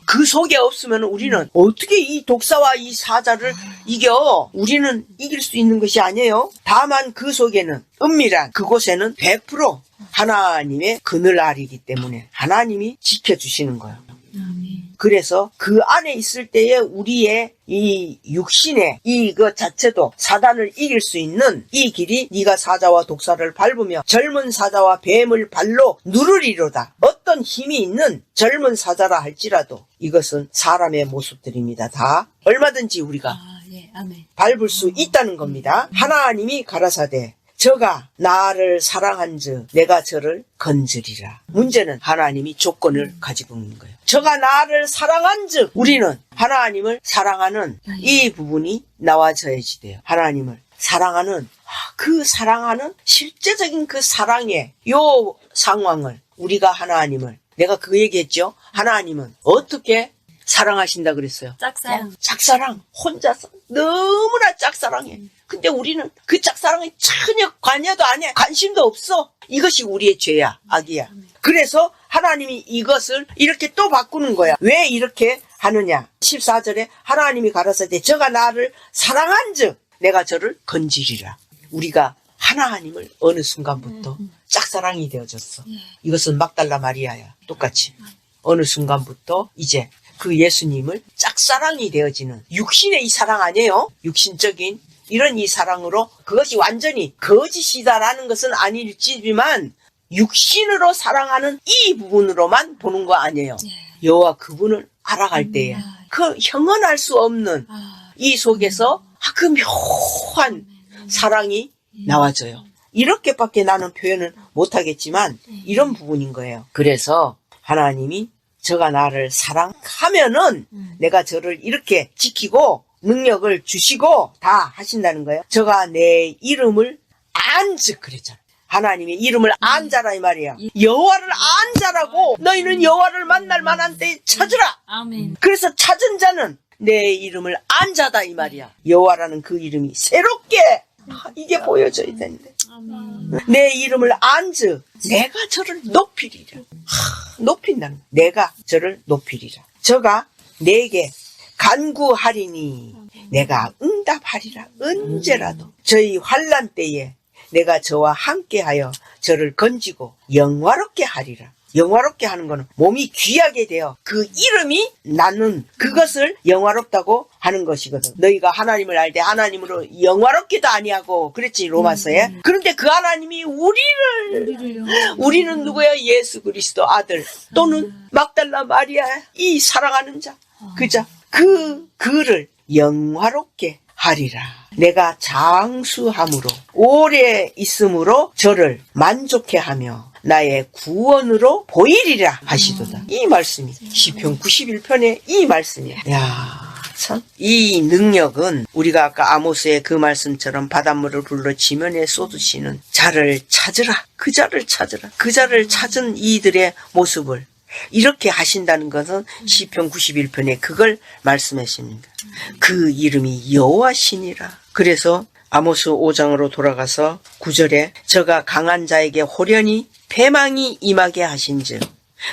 그 속에 없으면 우리는 어떻게 이 독사와 이 사자를 이겨? 우리는 이길 수 있는 것이 아니에요. 다만 그 속에는 은밀한 그곳에는 100% 하나님의 그늘알이기 때문에 하나님이 지켜주시는 거예요. 아멘. 그래서 그 안에 있을 때에 우리의 이 육신의 이것 자체도 사단을 이길 수 있는 이 길이 네가 사자와 독사를 밟으며 젊은 사자와 뱀을 발로 누르리로다. 어떤 힘이 있는 젊은 사자라 할지라도 이것은 사람의 모습들입니다. 다 얼마든지 우리가 아, 예. 아멘. 밟을 수 있다는 겁니다. 하나님이 가라사대 저가 나를 사랑한즉 내가 저를 건지리라. 문제는 하나님이 조건을 가지고 있는 거예요. 저가 나를 사랑한즉 우리는 하나님을 사랑하는 이 부분이 나와져야지 돼요. 하나님을 사랑하는 그 사랑하는 실제적인 그 사랑의 요 상황을 우리가 하나님을 내가 그 얘기했죠. 하나님은 어떻게 사랑하신다 그랬어요. 짝사랑. 짝사랑 혼자서 너무나 짝사랑해. 근데 우리는 그 짝사랑에 전혀 관여도 안 해. 관심도 없어. 이것이 우리의 죄야. 악이야. 그래서 하나님이 이것을 이렇게 또 바꾸는 거야. 왜 이렇게 하느냐. 14절에 하나님이 가라사대 저가 나를 사랑한즉 내가 저를 건지리라. 우리가 하나님을 어느 순간부터 짝사랑이 되어졌어. 이것은 막달라 마리아야. 똑같이. 어느 순간부터 이제 그 예수님을 짝사랑이 되어지는 육신의 이 사랑 아니에요. 육신적인 이런 이 사랑으로 그것이 완전히 거짓이다라는 것은 아닐지만 육신으로 사랑하는 이 부분으로만 보는 거 아니에요. 여호와 그분을 알아갈 때에 그 형언할 수 없는 이 속에서 그 묘한 사랑이 나와져요. 이렇게밖에 나는 표현을 못하겠지만 이런 부분인 거예요. 그래서 하나님이 저가 나를 사랑하면은 내가 저를 이렇게 지키고 능력을 주시고 다 하신다는 거예요. 저가 내 이름을 안즉 그랬잖아. 하나님의 이름을 안자라 이 말이야. 여호와를 안자라고. 너희는 여호와를 만날 만한 때에 찾으라. 아멘. 그래서 찾은 자는 내 이름을 안자다 이 말이야. 여호와라는 그 이름이 새롭게 이게 보여져야 되는데. 아멘. 내 이름을 안즉 내가 저를 높이리라. 높인다는 거야. 내가 저를 높이리라. 저가 내게 간구하리니 내가 응답하리라. 언제라도 저희 환난 때에 내가 저와 함께하여 저를 건지고 영화롭게 하리라. 영화롭게 하는 거는 몸이 귀하게 되어 그 이름이 나는 그것을 영화롭다고 하는 것이거든. 너희가 하나님을 알 때 하나님으로 영화롭기도 아니하고 그랬지 로마서에. 그런데 그 하나님이 우리는 누구야? 예수 그리스도 아들 또는 막달라 마리아 이 사랑하는 자 그자 그를 영화롭게 하리라. 내가 장수함으로 오래 있음으로 저를 만족해 하며 나의 구원으로 보이리라 하시도다. 이 말씀이 시편 91편의 이 말씀이야. 야, 참. 이 능력은 우리가 아까 아모스의 그 말씀처럼 바닷물을 불러 지면에 쏟으시는 자를 찾으라. 그 자를 찾으라. 그 자를 찾은 이들의 모습을 이렇게 하신다는 것은 시편 91편에 그걸 말씀하십니다. 그 이름이 여호와시니라. 그래서 아모스 5장으로 돌아가서 9절에 저가 강한 자에게 호련히 패망이 임하게 하신즉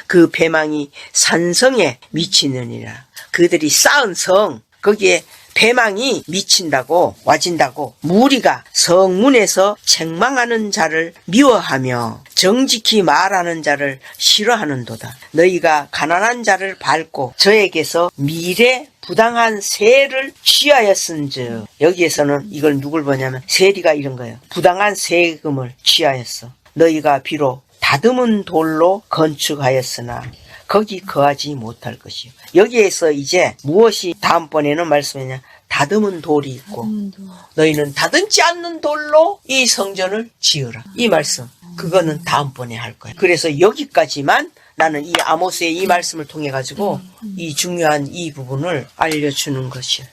그 패망이 산성에 미치느니라. 그들이 쌓은 성 거기에 패망이 미친다고 와진다고 무리가 성문에서 책망하는 자를 미워하며 정직히 말하는 자를 싫어하는도다. 너희가 가난한 자를 밟고 저에게서 미래 부당한 세를 취하였은즉 여기에서는 이걸 누굴 보냐면 세리가 이런 거예요. 부당한 세금을 취하였어. 너희가 비록 다듬은 돌로 건축하였으나 거기 거하지 못할 것이요. 여기에서 이제 무엇이 다음번에는 말씀이냐. 다듬은 돌이 있고 너희는 다듬지 않는 돌로 이 성전을 지으라. 이 말씀. 그거는 다음번에 할 거예요. 그래서 여기까지만 나는 이 아모스의 이 말씀을 통해 가지고 이 중요한 이 부분을 알려주는 것이에요.